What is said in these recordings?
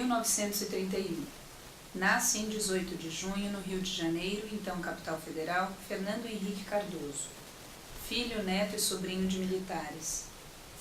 1931. Nasce em 18 de junho, no Rio de Janeiro, então capital federal, Fernando Henrique Cardoso. Filho, neto e sobrinho de militares.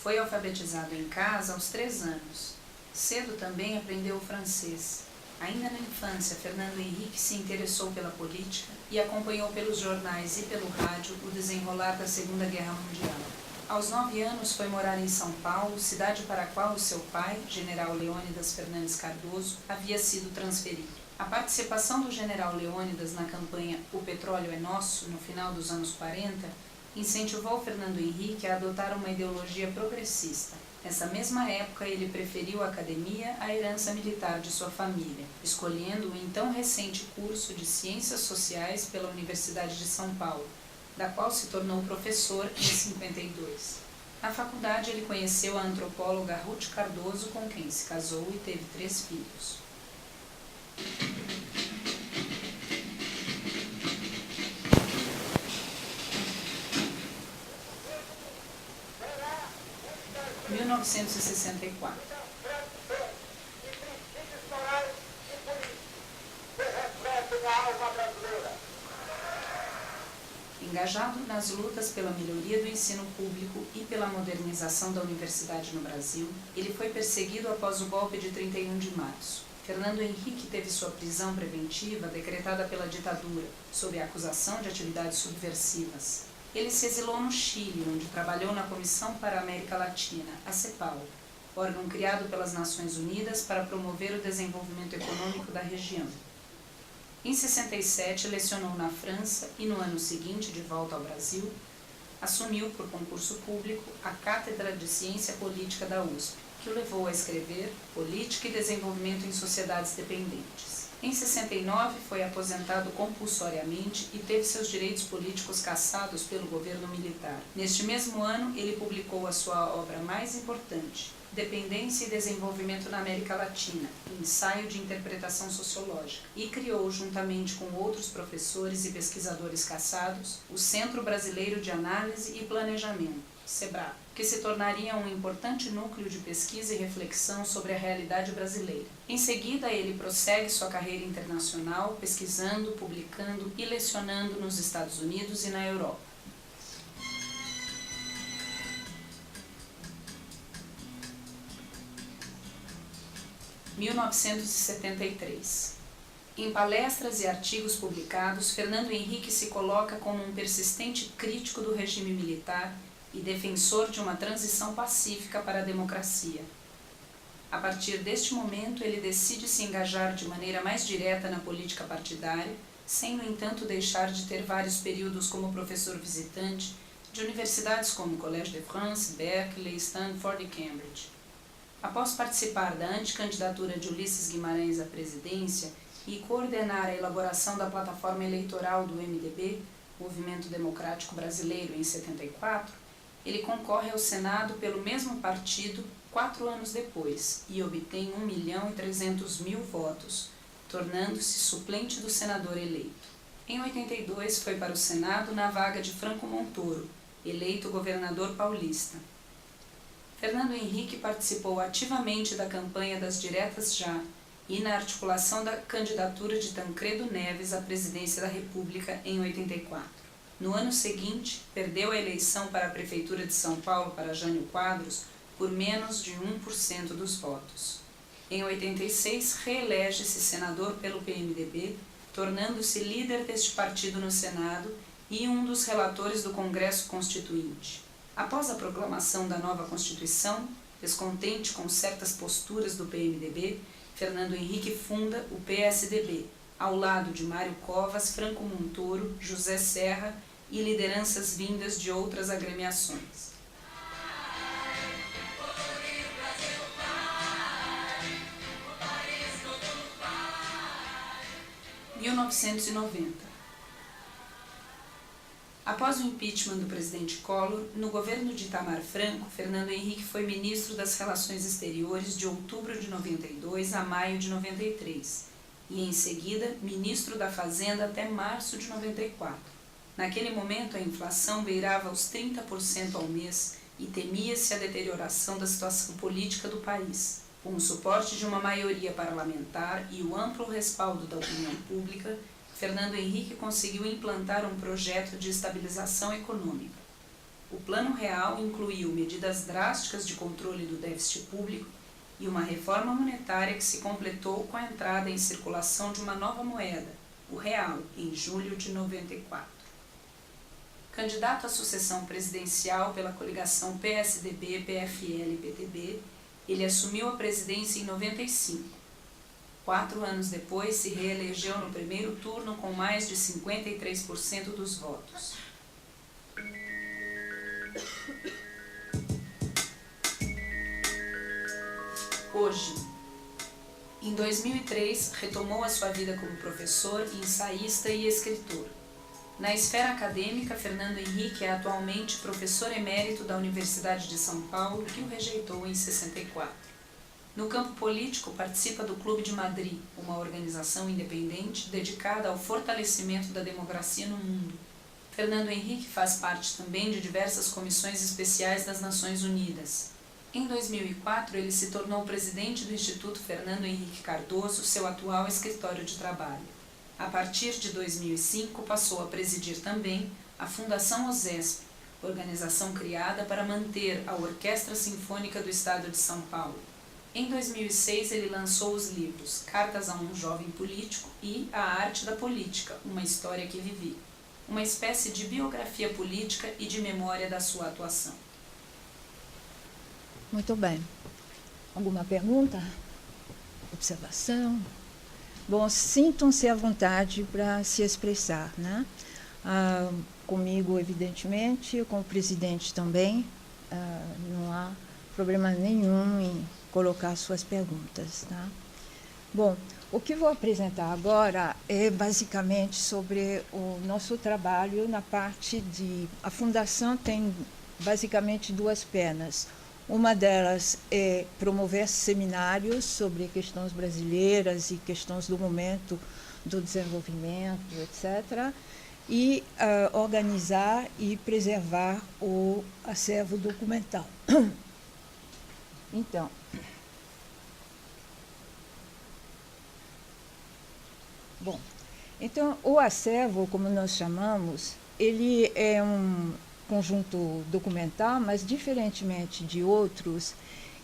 Foi alfabetizado em casa aos 3 anos. Cedo também aprendeu o francês. Ainda na infância, Fernando Henrique se interessou pela política e acompanhou pelos jornais e pelo rádio o desenrolar da Segunda Guerra Mundial. Aos 9 anos foi morar em São Paulo, cidade para a qual o seu pai, general Leônidas Fernandes Cardoso, havia sido transferido. A participação do general Leônidas na campanha O Petróleo é Nosso, no final dos anos 40, incentivou Fernando Henrique a adotar uma ideologia progressista. Nessa mesma época, ele preferiu a academia à herança militar de sua família, escolhendo o então recente curso de Ciências Sociais pela Universidade de São Paulo, da qual se tornou professor em 52. Na faculdade, ele conheceu a antropóloga Ruth Cardoso, com quem se casou e teve 3 filhos. Em 1964. Engajado nas lutas pela melhoria do ensino público e pela modernização da universidade no Brasil, ele foi perseguido após o golpe de 31 de março. Fernando Henrique teve sua prisão preventiva decretada pela ditadura, sob a acusação de atividades subversivas. Ele se exilou no Chile, onde trabalhou na Comissão para a América Latina, a CEPAL, órgão criado pelas Nações Unidas para promover o desenvolvimento econômico da região. Em 67, lecionou na França e, no ano seguinte, de volta ao Brasil, assumiu, por concurso público, a Cátedra de Ciência Política da USP, que o levou a escrever Política e Desenvolvimento em Sociedades Dependentes. Em 69, foi aposentado compulsoriamente e teve seus direitos políticos cassados pelo governo militar. Neste mesmo ano, ele publicou a sua obra mais importante, Dependência e Desenvolvimento na América Latina, ensaio de interpretação sociológica, e criou, juntamente com outros professores e pesquisadores cassados, o Centro Brasileiro de Análise e Planejamento, CEBRAP, que se tornaria um importante núcleo de pesquisa e reflexão sobre a realidade brasileira. Em seguida, ele prossegue sua carreira internacional, pesquisando, publicando e lecionando nos Estados Unidos e na Europa. Em 1973. Em palestras e artigos publicados, Fernando Henrique se coloca como um persistente crítico do regime militar e defensor de uma transição pacífica para a democracia. A partir deste momento, ele decide se engajar de maneira mais direta na política partidária, sem, no entanto, deixar de ter vários períodos como professor visitante de universidades como Collège de France, Berkeley, Stanford e Cambridge. Após participar da anticandidatura de Ulisses Guimarães à presidência e coordenar a elaboração da plataforma eleitoral do MDB, Movimento Democrático Brasileiro, em 74, ele concorre ao Senado pelo mesmo partido 4 anos depois e obtém 1.300.000 votos, tornando-se suplente do senador eleito. Em 82, foi para o Senado na vaga de Franco Montoro, eleito governador paulista. Fernando Henrique participou ativamente da campanha das diretas já e na articulação da candidatura de Tancredo Neves à presidência da República em 84. No ano seguinte, perdeu a eleição para a Prefeitura de São Paulo para Jânio Quadros por menos de 1% dos votos. Em 86, reelege-se senador pelo PMDB, tornando-se líder deste partido no Senado e um dos relatores do Congresso Constituinte. Após a proclamação da nova Constituição, descontente com certas posturas do PMDB, Fernando Henrique funda o PSDB, ao lado de Mário Covas, Franco Montoro, José Serra e lideranças vindas de outras agremiações. Em 1990. Após o impeachment do presidente Collor, no governo de Itamar Franco, Fernando Henrique foi ministro das Relações Exteriores de outubro de 92 a maio de 93, e em seguida ministro da Fazenda até março de 94. Naquele momento, a inflação beirava os 30% ao mês e temia-se a deterioração da situação política do país. Com o suporte de uma maioria parlamentar e o amplo respaldo da opinião pública, Fernando Henrique conseguiu implantar um projeto de estabilização econômica. O Plano Real incluiu medidas drásticas de controle do déficit público e uma reforma monetária que se completou com a entrada em circulação de uma nova moeda, o real, em julho de 94. Candidato à sucessão presidencial pela coligação PSDB, PFL e PTB, ele assumiu a presidência em 95. 4 anos depois, se reelegeu no primeiro turno com mais de 53% dos votos. Hoje, em 2003, retomou a sua vida como professor, ensaísta e escritor. Na esfera acadêmica, Fernando Henrique é atualmente professor emérito da Universidade de São Paulo, que o rejeitou em 64. No campo político, participa do Clube de Madrid, uma organização independente dedicada ao fortalecimento da democracia no mundo. Fernando Henrique faz parte também de diversas comissões especiais das Nações Unidas. Em 2004, ele se tornou presidente do Instituto Fernando Henrique Cardoso, seu atual escritório de trabalho. A partir de 2005, passou a presidir também a Fundação OSESP, organização criada para manter a Orquestra Sinfônica do Estado de São Paulo. Em 2006, ele lançou os livros Cartas a um Jovem Político e A Arte da Política, uma História que Vivi, uma espécie de biografia política e de memória da sua atuação. Muito bem. Alguma pergunta? Observação? Bom, sintam-se à vontade para se expressar, né? Comigo, evidentemente, com o presidente também, não há problema nenhum em colocar suas perguntas, tá? Bom, o que vou apresentar agora é basicamente sobre o nosso trabalho na parte de... A Fundação tem basicamente 2 pernas. Uma delas é promover seminários sobre questões brasileiras e questões do momento do desenvolvimento, etc., e organizar e preservar o acervo documental. Então, o acervo, como nós chamamos, ele é um conjunto documental, mas, diferentemente de outros,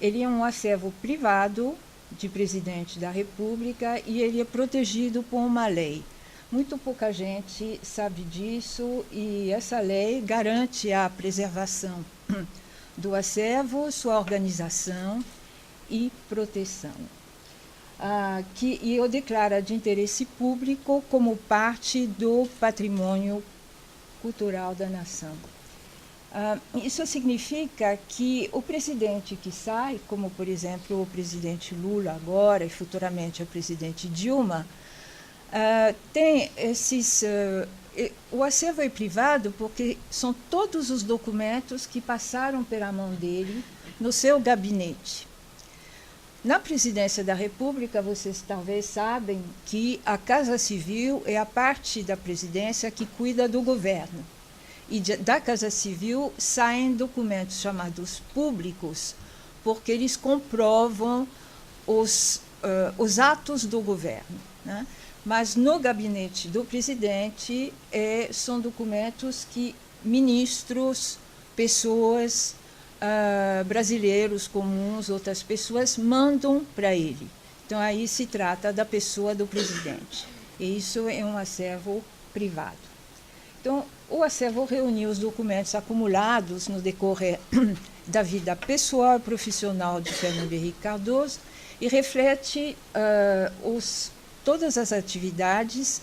ele é um acervo privado de presidente da República e ele é protegido por uma lei. Muito pouca gente sabe disso e essa lei garante a preservação do acervo, sua organização e proteção, que o declara de interesse público como parte do patrimônio cultural da nação. Isso significa que o presidente que sai, como, por exemplo, o presidente Lula agora e futuramente o presidente Dilma, tem esses... O acervo é privado porque são todos os documentos que passaram pela mão dele no seu gabinete. Na presidência da República, vocês talvez sabem que a Casa Civil é a parte da presidência que cuida do governo. E da Casa Civil saem documentos chamados públicos, porque eles comprovam os atos do governo, né? Mas no gabinete do presidente são documentos que ministros, pessoas, brasileiros comuns, outras pessoas, mandam para ele. Então, aí se trata da pessoa do presidente. E isso é um acervo privado. Então, o acervo reuniu os documentos acumulados no decorrer da vida pessoal e profissional de Fernando Henrique Cardoso e reflete todas as atividades,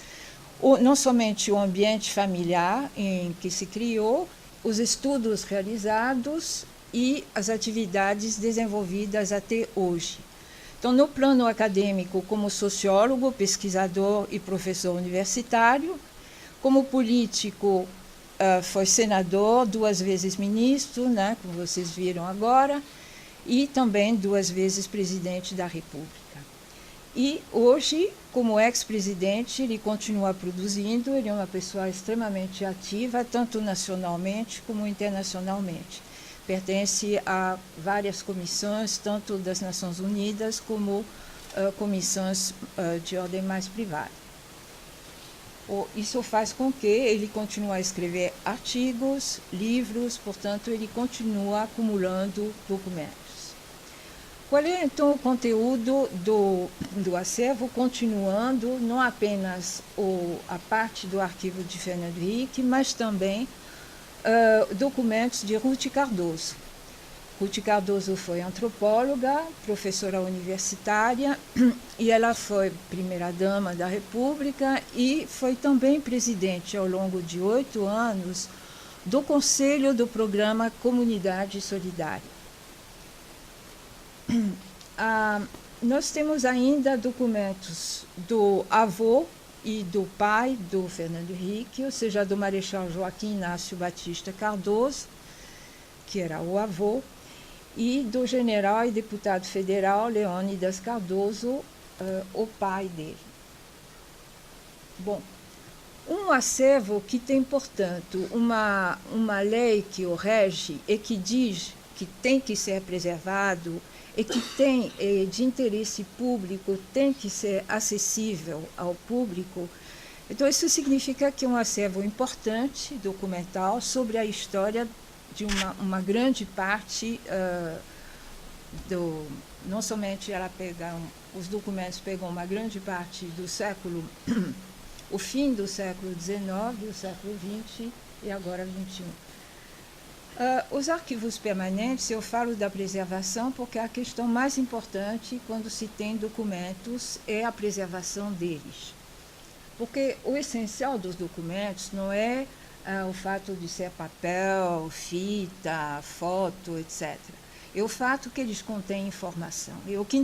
não somente o ambiente familiar em que se criou, os estudos realizados e as atividades desenvolvidas até hoje. Então, no plano acadêmico, como sociólogo, pesquisador e professor universitário, como político, foi senador, 2 vezes ministro, né, como vocês viram agora, e também 2 vezes presidente da República. E hoje, como ex-presidente, ele continua produzindo, ele é uma pessoa extremamente ativa, tanto nacionalmente como internacionalmente. Pertence a várias comissões, tanto das Nações Unidas como comissões de ordem mais privada. Isso faz com que ele continue a escrever artigos, livros, portanto, ele continua acumulando documentos. Qual é, então, o conteúdo do acervo, continuando não apenas a parte do arquivo de Fernando Henrique, mas também documentos de Ruth Cardoso. Ruth Cardoso foi antropóloga, professora universitária, e ela foi primeira-dama da República e foi também presidente, ao longo de 8 anos, do Conselho do Programa Comunidade Solidária. Nós temos ainda documentos do avô e do pai do Fernando Henrique, ou seja, do Marechal Joaquim Inácio Batista Cardoso, que era o avô, e do general e deputado federal Leônidas Cardoso, o pai dele. Bom, um acervo que tem, portanto, uma lei que o rege e que diz que tem que ser preservado e que tem de interesse público, tem que ser acessível ao público. Então, isso significa que é um acervo importante, documental, sobre a história de uma grande parte não somente os documentos pegam uma grande parte do século, o fim do século XIX, o século XX e agora XXI. Os arquivos permanentes, eu falo da preservação porque a questão mais importante quando se tem documentos é a preservação deles. Porque o essencial dos documentos não é o fato de ser papel, fita, foto, etc. É o fato que eles contêm informação. E o que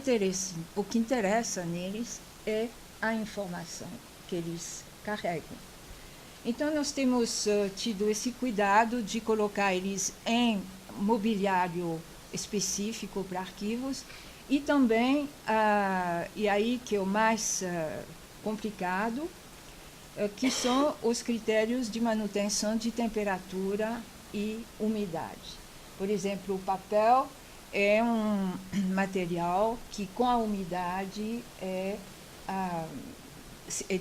interessa neles é a informação que eles carregam. Então, nós temos tido esse cuidado de colocar eles em mobiliário específico para arquivos e também, e aí que é o mais complicado, que são os critérios de manutenção de temperatura e umidade. Por exemplo, o papel é um material que, com a umidade, é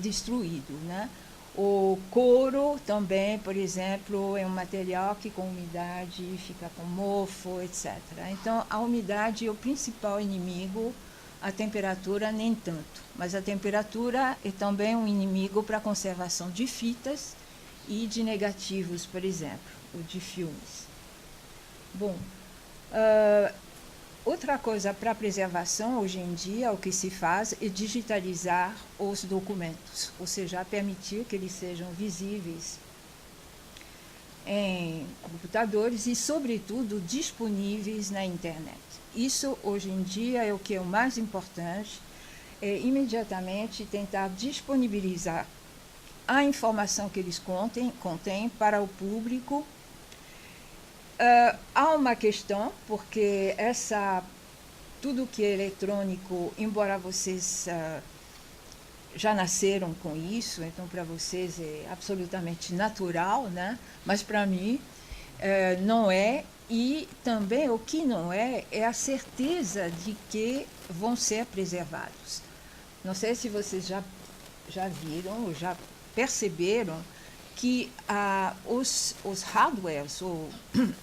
destruído, né? O couro também, por exemplo, é um material que, com umidade, fica com mofo, etc. Então, a umidade é o principal inimigo. A temperatura nem tanto, mas a temperatura é também um inimigo para a conservação de fitas e de negativos, por exemplo, ou de filmes. Bom, outra coisa para a preservação, hoje em dia, o que se faz é digitalizar os documentos, ou seja, permitir que eles sejam visíveis em computadores e, sobretudo, disponíveis na internet. Isso, hoje em dia, é o que é o mais importante, é imediatamente tentar disponibilizar a informação que eles contêm para o público. Há uma questão, porque tudo que é eletrônico, embora vocês já nasceram com isso, então para vocês é absolutamente natural, né? Mas para mim não é. E também o que não é a certeza de que vão ser preservados. Não sei se vocês já viram ou já perceberam que os hardwares, ou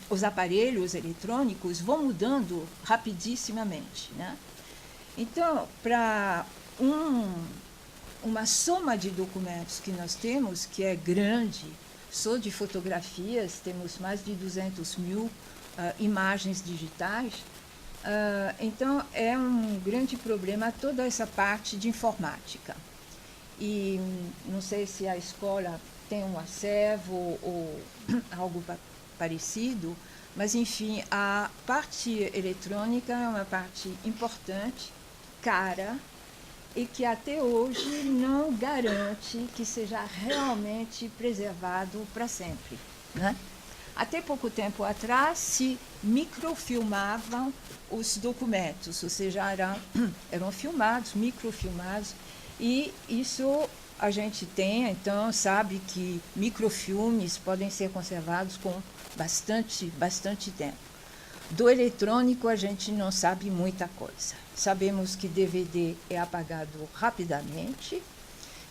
os aparelhos eletrônicos, vão mudando rapidissimamente, né? Então, para uma soma de documentos que nós temos, que é grande, só de fotografias, temos mais de 200 mil imagens digitais, então é um grande problema toda essa parte de informática. E não sei se a escola tem um acervo ou algo parecido, mas, enfim, a parte eletrônica é uma parte importante, cara, e que até hoje não garante que seja realmente preservado para sempre. né? Até pouco tempo atrás se microfilmavam os documentos, ou seja, eram filmados, microfilmados, e isso a gente tem, então, sabe que microfilmes podem ser conservados com bastante tempo. Do eletrônico a gente não sabe muita coisa. Sabemos que DVD é apagado rapidamente,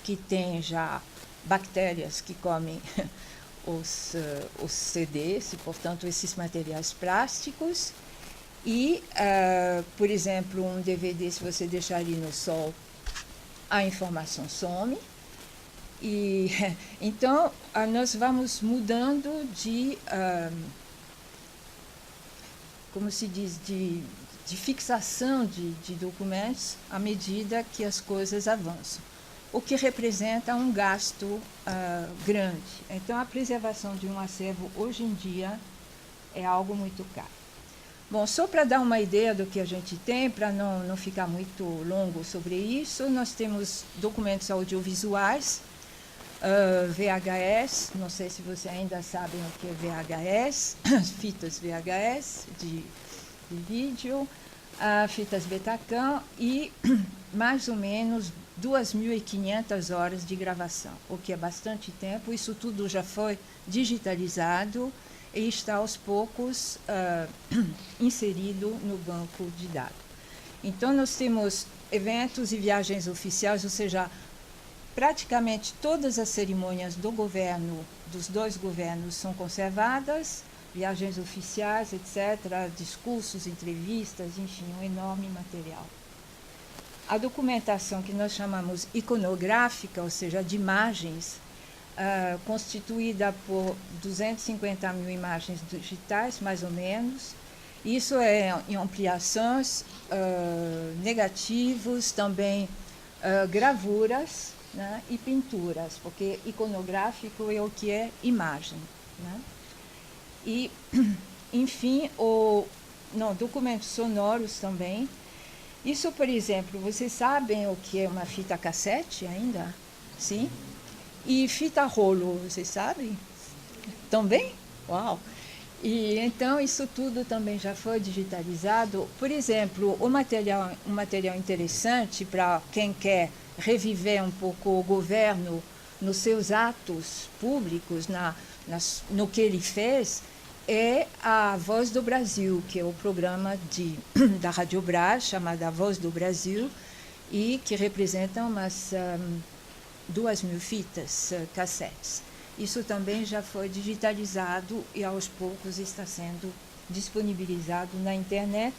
que tem já bactérias que comem os CDs, e, portanto, esses materiais plásticos. E, por exemplo, um DVD, se você deixar ele no sol, a informação some. E, então, nós vamos mudando de, como se diz, de fixação de documentos à medida que as coisas avançam, o que representa um gasto grande. Então, a preservação de um acervo hoje em dia é algo muito caro. Bom, só para dar uma ideia do que a gente tem, para não ficar muito longo sobre isso, nós temos documentos audiovisuais, VHS, não sei se vocês ainda sabem o que é VHS, fitas VHS de vídeo, fitas Betacam e mais ou menos 2.500 horas de gravação, o que é bastante tempo. Isso tudo já foi digitalizado e está aos poucos inserido no banco de dados. Então, nós temos eventos e viagens oficiais, ou seja, praticamente todas as cerimônias do governo, dos dois governos, são conservadas, viagens oficiais, etc., discursos, entrevistas, enfim, um enorme material. A documentação que nós chamamos iconográfica, ou seja, de imagens, constituída por 250 mil imagens digitais, mais ou menos. Isso é em ampliações, negativos, também gravuras, né, e pinturas, porque iconográfico é o que é imagem, né? E, enfim, documentos sonoros também. Isso, por exemplo, vocês sabem o que é uma fita cassete ainda? Sim? E fita rolo, vocês sabem? Também? Uau! E então isso tudo também já foi digitalizado. Por exemplo, um material interessante para quem quer reviver um pouco o governo nos seus atos públicos, no que ele fez, é a Voz do Brasil, que é o programa da Rádio Brás, chamada Voz do Brasil, e que representa umas 2.000 fitas cassetes. Isso também já foi digitalizado e aos poucos está sendo disponibilizado na internet,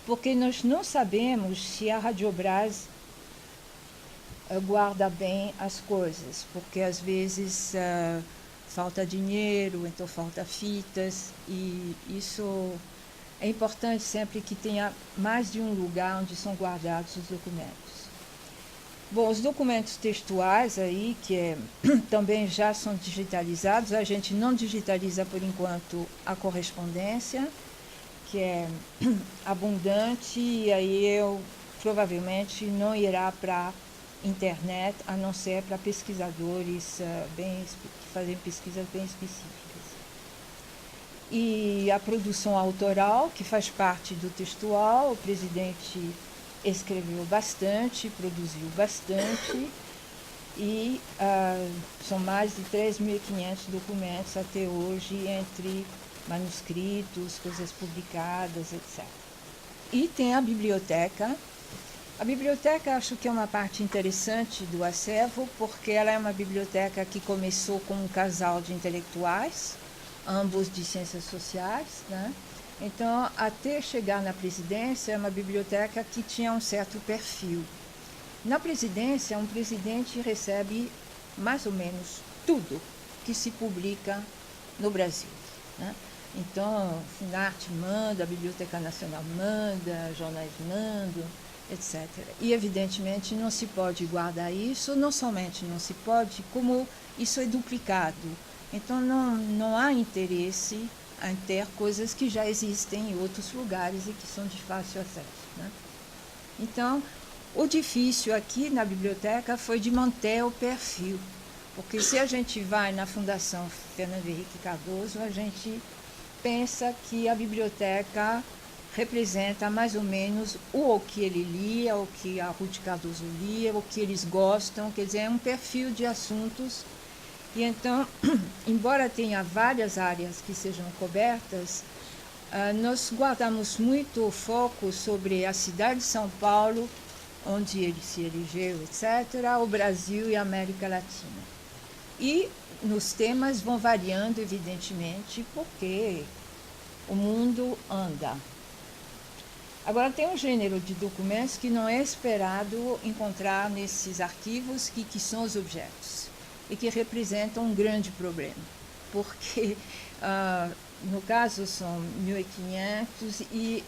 porque nós não sabemos se a Rádio Brás guarda bem as coisas, porque às vezes falta dinheiro, então falta fitas, e isso é importante sempre que tenha mais de um lugar onde são guardados os documentos. Bom, os documentos textuais aí, que também já são digitalizados, a gente não digitaliza por enquanto a correspondência, que é abundante, e aí provavelmente não irá para a internet, a não ser para pesquisadores que fazem pesquisas bem específicas. E a produção autoral, que faz parte do textual, o presidente escreveu bastante, produziu bastante, e são mais de 3.500 documentos até hoje, entre manuscritos, coisas publicadas, etc. E tem a biblioteca. A biblioteca acho que é uma parte interessante do acervo, porque ela é uma biblioteca que começou com um casal de intelectuais, ambos de ciências sociais, né? Então, até chegar na presidência, é uma biblioteca que tinha um certo perfil. Na presidência, um presidente recebe mais ou menos tudo que se publica no Brasil, né? Então, a Funarte manda, a Biblioteca Nacional manda, jornais mandam, etc. E, evidentemente, não se pode guardar isso, não somente não se pode, como isso é duplicado. Então, não há interesse em ter coisas que já existem em outros lugares e que são de fácil acesso, né? Então, o difícil aqui na biblioteca foi de manter o perfil, Porque se a gente vai na Fundação Fernando Henrique Cardoso, a gente pensa que a biblioteca representa mais ou menos o que ele lia, o que a Ruth Cardoso lia, o que eles gostam, quer dizer, é um perfil de assuntos. E então, embora tenha várias áreas que sejam cobertas, nós guardamos muito foco sobre a cidade de São Paulo, onde ele se elegeu, etc., o Brasil e a América Latina. E nos temas vão variando, evidentemente, porque o mundo anda. Agora, tem um gênero de documentos que não é esperado encontrar nesses arquivos, que são os objetos, e que representam um grande problema, porque, no caso, são 1.500 e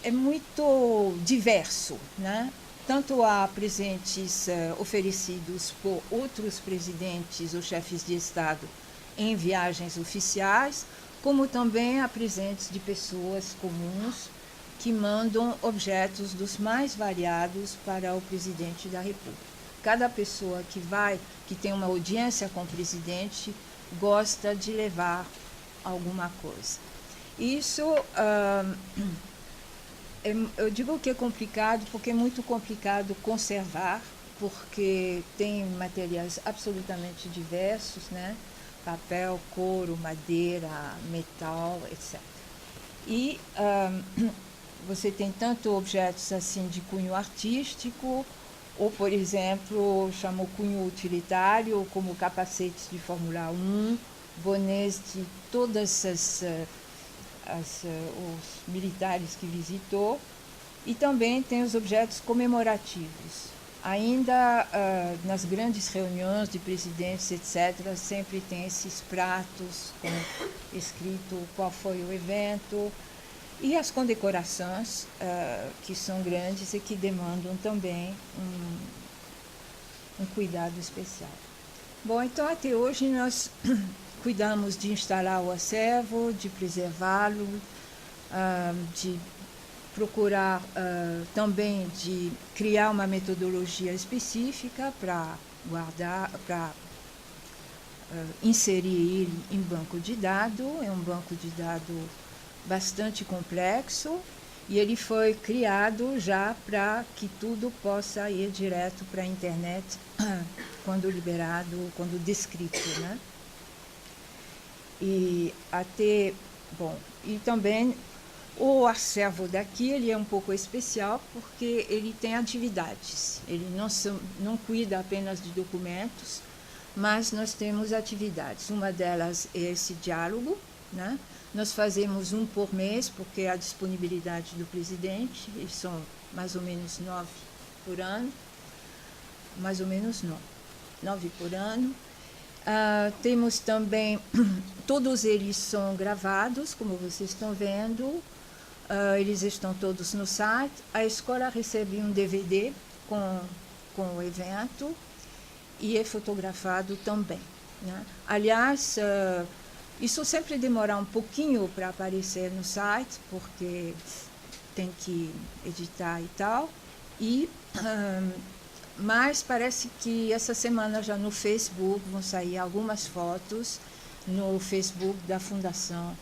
é muito diverso, né? Tanto há presentes oferecidos por outros presidentes ou chefes de Estado em viagens oficiais, como também há presentes de pessoas comuns que mandam objetos dos mais variados para o presidente da República. Cada pessoa que tem uma audiência com o presidente, gosta de levar alguma coisa. Isso, eu digo que é complicado, porque é muito complicado conservar, porque tem materiais absolutamente diversos, né? Papel, couro, madeira, metal, etc. E você tem tanto objetos assim de cunho artístico, ou, por exemplo, chamou cunho utilitário, como capacetes de Fórmula 1, bonés de todas os militares que visitou, e também tem os objetos comemorativos. Ainda nas grandes reuniões de presidentes, etc., sempre tem esses pratos com escrito qual foi o evento, e as condecorações, que são grandes e que demandam também um cuidado especial. Bom, então até hoje nós cuidamos de instalar o acervo, de preservá-lo, de procurar também de criar uma metodologia específica para guardar, para inserir ele em banco de dados. É um banco de dados bastante complexo e ele foi criado já para que tudo possa ir direto para a internet quando liberado, quando descrito, né? E também o acervo daqui ele é um pouco especial porque ele tem atividades. Ele não cuida apenas de documentos, mas nós temos atividades. Uma delas é esse diálogo, né? Nós fazemos um por mês, porque a disponibilidade do presidente, eles são mais ou menos 9 por ano, mais ou menos 9 por ano. Temos também, todos eles são gravados, como vocês estão vendo, eles estão todos no site. A escola recebe um DVD com o evento e é fotografado também, né? Aliás, isso sempre demora um pouquinho para aparecer no site, porque tem que editar e tal. Mas parece que essa semana já no Facebook vão sair algumas fotos no Facebook da Fundação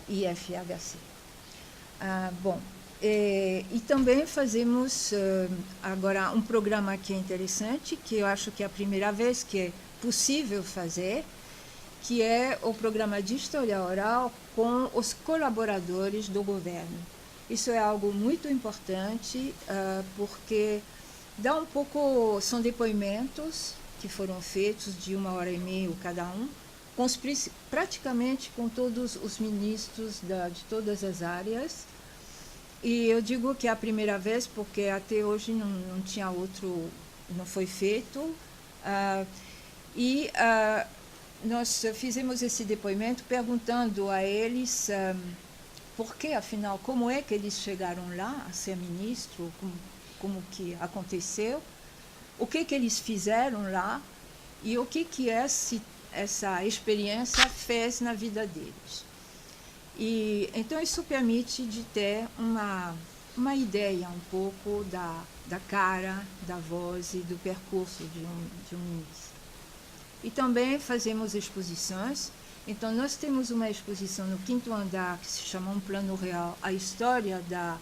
IFHC. E também fazemos agora um programa que é interessante, que eu acho que é a primeira vez que é possível fazer, que é o programa de história oral com os colaboradores do governo. Isso é algo muito importante, porque dá um pouco, são depoimentos que foram feitos de 1h30 cada um, praticamente com todos os ministros de todas as áreas. E eu digo que é a primeira vez porque até hoje não tinha outro, não foi feito. Nós fizemos esse depoimento perguntando a eles por que, afinal, como é que eles chegaram lá a ser ministro, como que aconteceu, o que eles fizeram lá e o que essa experiência fez na vida deles. E então isso permite de ter uma uma ideia um pouco da cara, da voz e do percurso de um ministro. E também fazemos exposições. Então, nós temos uma exposição no 5º andar que se chama Um Plano Real, a história da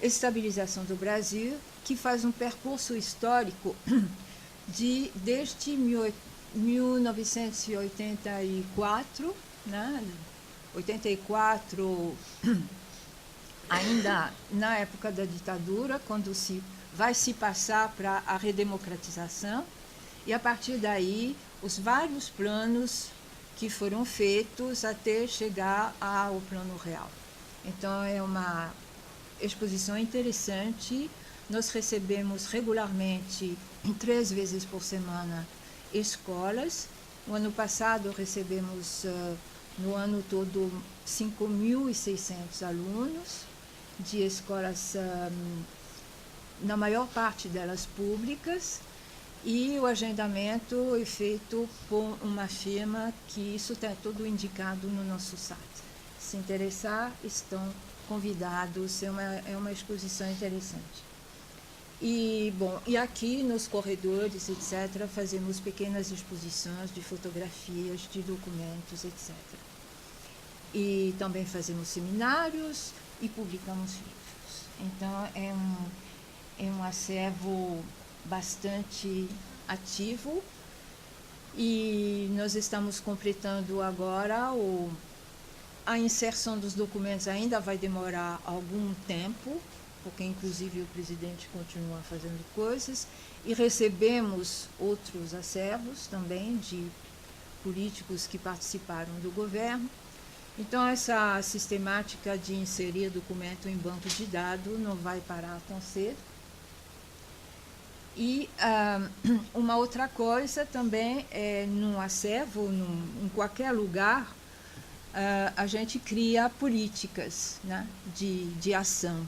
estabilização do Brasil, que faz um percurso histórico desde 1984, né? 84, ainda na época da ditadura, quando vai se passar para a redemocratização, e a partir daí os vários planos que foram feitos até chegar ao Plano Real. Então, é uma exposição interessante. Nós recebemos regularmente, 3 vezes por semana, escolas. No ano passado, recebemos, no ano todo, 5.600 alunos de escolas, na maior parte delas públicas, e o agendamento é feito por uma firma, que isso está tudo indicado no nosso site. Se interessar, estão convidados, é uma exposição interessante. E, bom, e aqui nos corredores, etc., fazemos pequenas exposições de fotografias, de documentos, etc. E também fazemos seminários e publicamos livros. Então, é um acervo bastante ativo, e nós estamos completando agora a inserção dos documentos. Ainda vai demorar algum tempo, porque inclusive o presidente continua fazendo coisas, e recebemos outros acervos também de políticos que participaram do governo. Então, essa sistemática de inserir documento em banco de dados não vai parar tão cedo. E uma outra coisa também é, num acervo, em qualquer lugar, a gente cria políticas, né, de ação.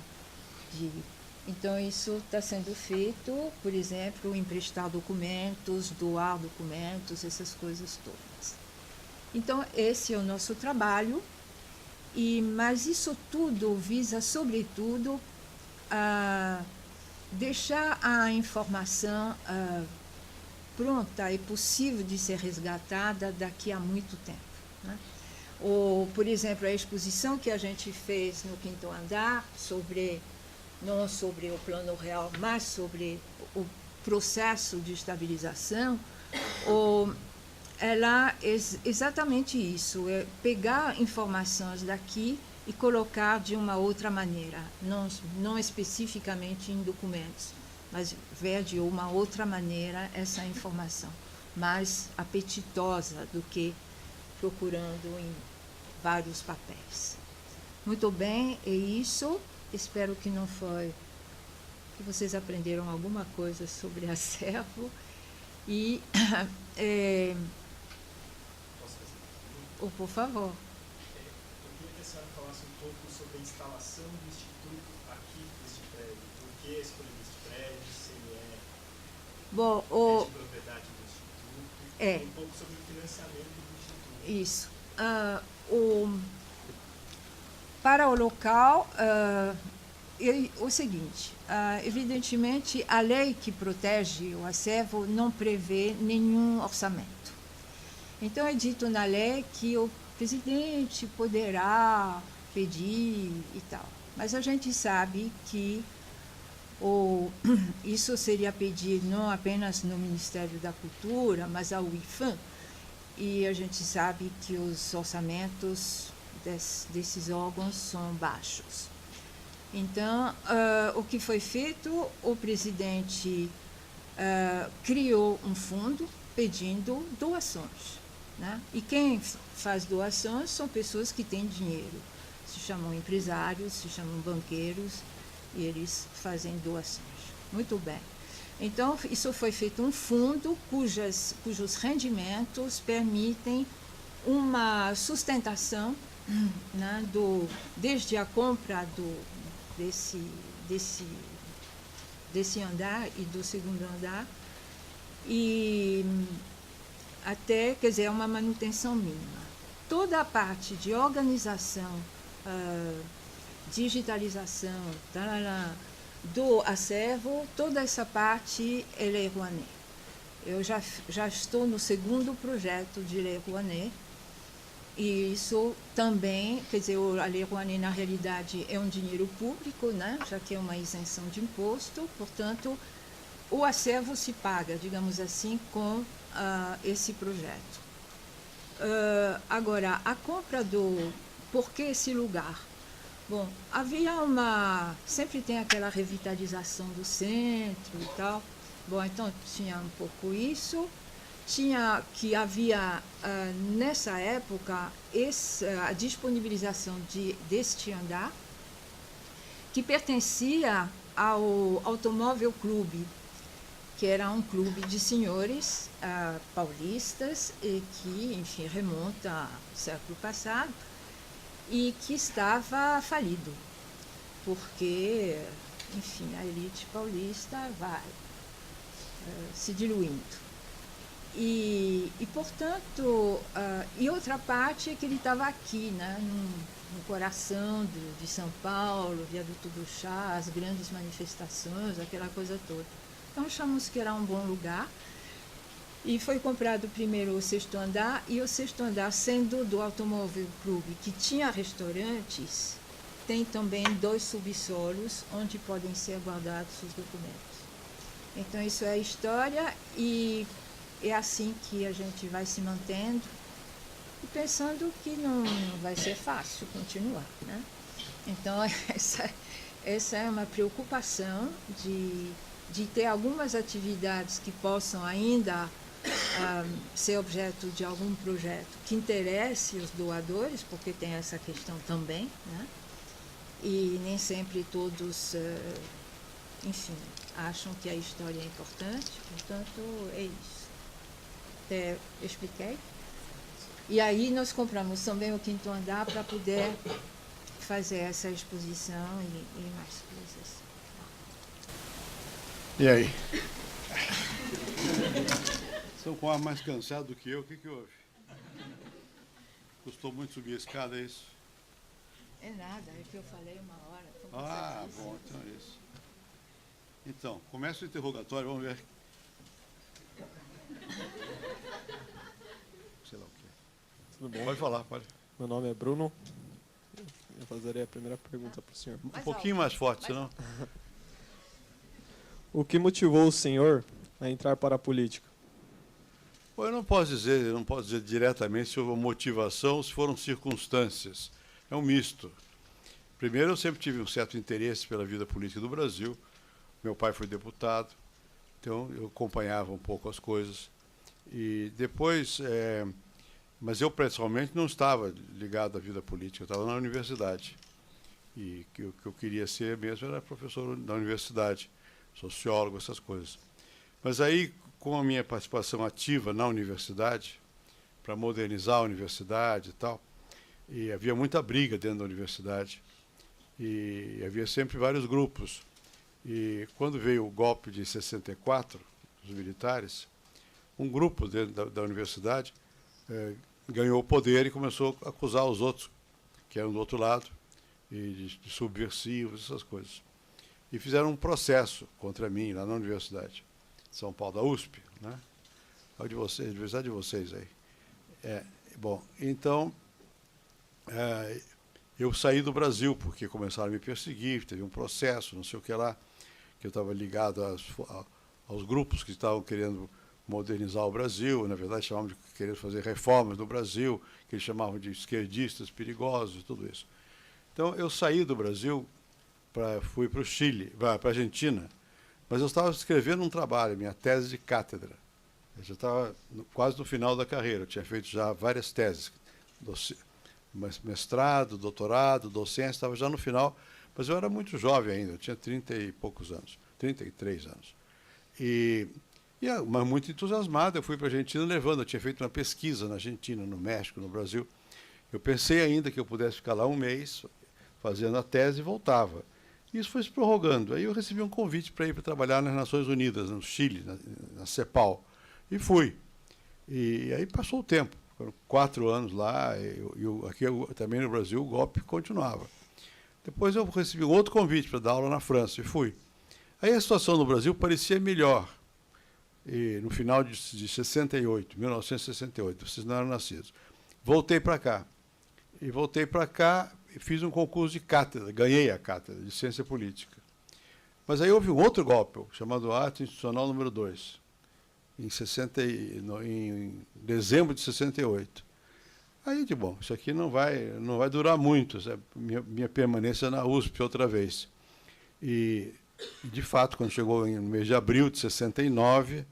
Então, isso está sendo feito, por exemplo, emprestar documentos, doar documentos, essas coisas todas. Então, esse é o nosso trabalho, mas isso tudo visa, sobretudo, deixar a informação pronta e possível de ser resgatada daqui a muito tempo, né? Ou, por exemplo, a exposição que a gente fez no 5º andar, não sobre o Plano Real, mas sobre o processo de estabilização, ela é exatamente isso, é pegar informações daqui e colocar de uma outra maneira, não especificamente em documentos, mas ver de uma outra maneira essa informação, mais apetitosa do que procurando em vários papéis. Muito bem, é isso. Espero que que vocês aprenderam alguma coisa sobre acervo. E, por favor. Eu queria que a senhora falasse um pouco sobre a instalação do Instituto aqui neste prédio. Por que a escolha deste prédio, se ele é de propriedade do Instituto, e um pouco sobre o financiamento do Instituto. Isso. Para o local, o seguinte, evidentemente, a lei que protege o acervo não prevê nenhum orçamento. Então, é dito na lei que o presidente poderá pedir e tal. Mas a gente sabe que isso seria pedir não apenas no Ministério da Cultura, mas ao IFAM. E a gente sabe que os orçamentos desses órgãos são baixos. Então, o que foi feito? O presidente criou um fundo pedindo doações, né? E quem faz doações são pessoas que têm dinheiro. Se chamam empresários, se chamam banqueiros, e eles fazem doações. Muito bem. Então, isso foi feito um fundo cujos rendimentos permitem uma sustentação, né, desde a compra desse andar e do 2º andar, e até, quer dizer, uma manutenção mínima. Toda a parte de organização digitalização, tarará, do acervo, toda essa parte é Lei Rouanet. Eu já estou no segundo projeto de Lei Rouanet, e isso também, quer dizer, a Lei Rouanet, na realidade, é um dinheiro público, né, já que é uma isenção de imposto, portanto, o acervo se paga, digamos assim, com esse projeto. Agora, a compra do... Por que esse lugar? Bom, havia sempre tem aquela revitalização do centro e tal. Bom, então tinha um pouco isso. Havia, nessa época, a disponibilização deste andar, que pertencia ao Automóvel Clube, que era um clube de senhores paulistas, e que, enfim, remonta ao século passado, e que estava falido, porque, enfim, a elite paulista vai se diluindo. E portanto, e outra parte é que ele estava aqui, né, no coração de São Paulo, Viaduto do Chá, as grandes manifestações, aquela coisa toda. Então achamos que era um bom lugar. E foi comprado primeiro o 6º andar, e o 6º andar, sendo do Automóvel Clube, que tinha restaurantes, tem também 2 subsolos onde podem ser guardados os documentos. Então isso é a história, e é assim que a gente vai se mantendo, e pensando que não vai ser fácil continuar, né? Então essa é uma preocupação de ter algumas atividades que possam ainda ser objeto de algum projeto que interesse os doadores, porque tem essa questão também, né? E nem sempre todos, enfim, acham que a história é importante, portanto, é isso. Até expliquei. E aí nós compramos também o 5º andar para poder fazer essa exposição e mais coisas. E aí? Estão com o ar mais cansado do que eu. O que houve? Custou muito subir a escada, é isso? É nada, é que eu falei 1 hora. Ah, bom, então é isso. Então, começa o interrogatório, vamos ver. Sei lá o quê. Tudo bom? Pode falar, pode. Meu nome é Bruno. Eu fazer a primeira pergunta para o senhor. Um pouquinho mais forte, senão... O que motivou o senhor a entrar para a política? Bom, eu não posso dizer diretamente se houve motivação ou se foram circunstâncias. É um misto. Primeiro, eu sempre tive um certo interesse pela vida política do Brasil. Meu pai foi deputado, então eu acompanhava um pouco as coisas. E depois, mas eu pessoalmente não estava ligado à vida política, eu estava na universidade. E o que eu queria ser mesmo era professor da universidade, sociólogo, essas coisas. Mas aí, com a minha participação ativa na universidade, para modernizar a universidade e tal, e havia muita briga dentro da universidade, e havia sempre vários grupos. E quando veio o golpe de 64, dos militares, um grupo dentro da universidade ganhou o poder e começou a acusar os outros, que eram do outro lado, e de subversivos, essas coisas. E fizeram um processo contra mim lá na Universidade de São Paulo, da USP, né? A de vocês, a universidade de vocês aí. Bom, então, eu saí do Brasil, porque começaram a me perseguir, teve um processo, não sei o que lá, que eu estava ligado aos grupos que estavam querendo modernizar o Brasil, na verdade chamavam de querer fazer reformas no Brasil, que eles chamavam de esquerdistas perigosos, tudo isso. Então, eu saí do Brasil, fui para o Chile, para a Argentina, mas eu estava escrevendo um trabalho, minha tese de cátedra. Eu já estava quase no final da carreira, eu tinha feito já várias teses, mestrado, doutorado, docência, estava já no final, mas eu era muito jovem ainda, eu tinha 30 e poucos anos, 33 anos. Mas muito entusiasmado, eu fui para a Argentina levando, eu tinha feito uma pesquisa na Argentina, no México, no Brasil. Eu pensei ainda que eu pudesse ficar lá um mês, fazendo a tese e voltava. Isso foi se prorrogando. Aí eu recebi um convite para ir para trabalhar nas Nações Unidas, no Chile, na CEPAL. E fui. E aí passou o tempo. Foram 4 anos lá, aqui também no Brasil o golpe continuava. Depois eu recebi um outro convite para dar aula na França e fui. Aí a situação no Brasil parecia melhor. E no final de 68, 1968, vocês não eram nascidos. Voltei para cá. E voltei para cá e fiz um concurso de cátedra, ganhei a cátedra de Ciência Política. Mas aí houve um outro golpe, chamado Ato Institucional número 2, em dezembro de 68. Aí, bom, isso aqui não vai durar muito, minha permanência na USP outra vez. E, de fato, quando chegou no mês de abril de 69,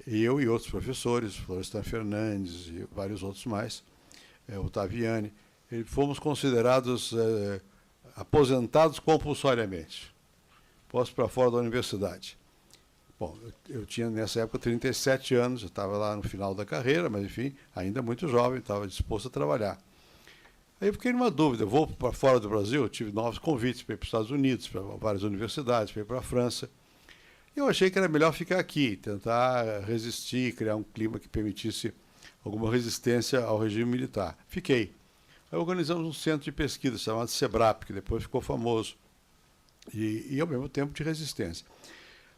eu e outros professores, Florestan Fernandes e vários outros mais, Ottaviani, fomos considerados aposentados compulsoriamente, postos para fora da universidade. Bom, eu tinha nessa época 37 anos, eu estava lá no final da carreira, mas enfim, ainda muito jovem, estava disposto a trabalhar. Aí eu fiquei numa dúvida, eu vou para fora do Brasil, eu tive novos convites para ir para os Estados Unidos, para várias universidades, para ir para a França. Eu achei que era melhor ficar aqui, tentar resistir, criar um clima que permitisse alguma resistência ao regime militar. Fiquei. Aí organizamos um centro de pesquisa chamado SEBRAP, que depois ficou famoso, e ao mesmo tempo de resistência.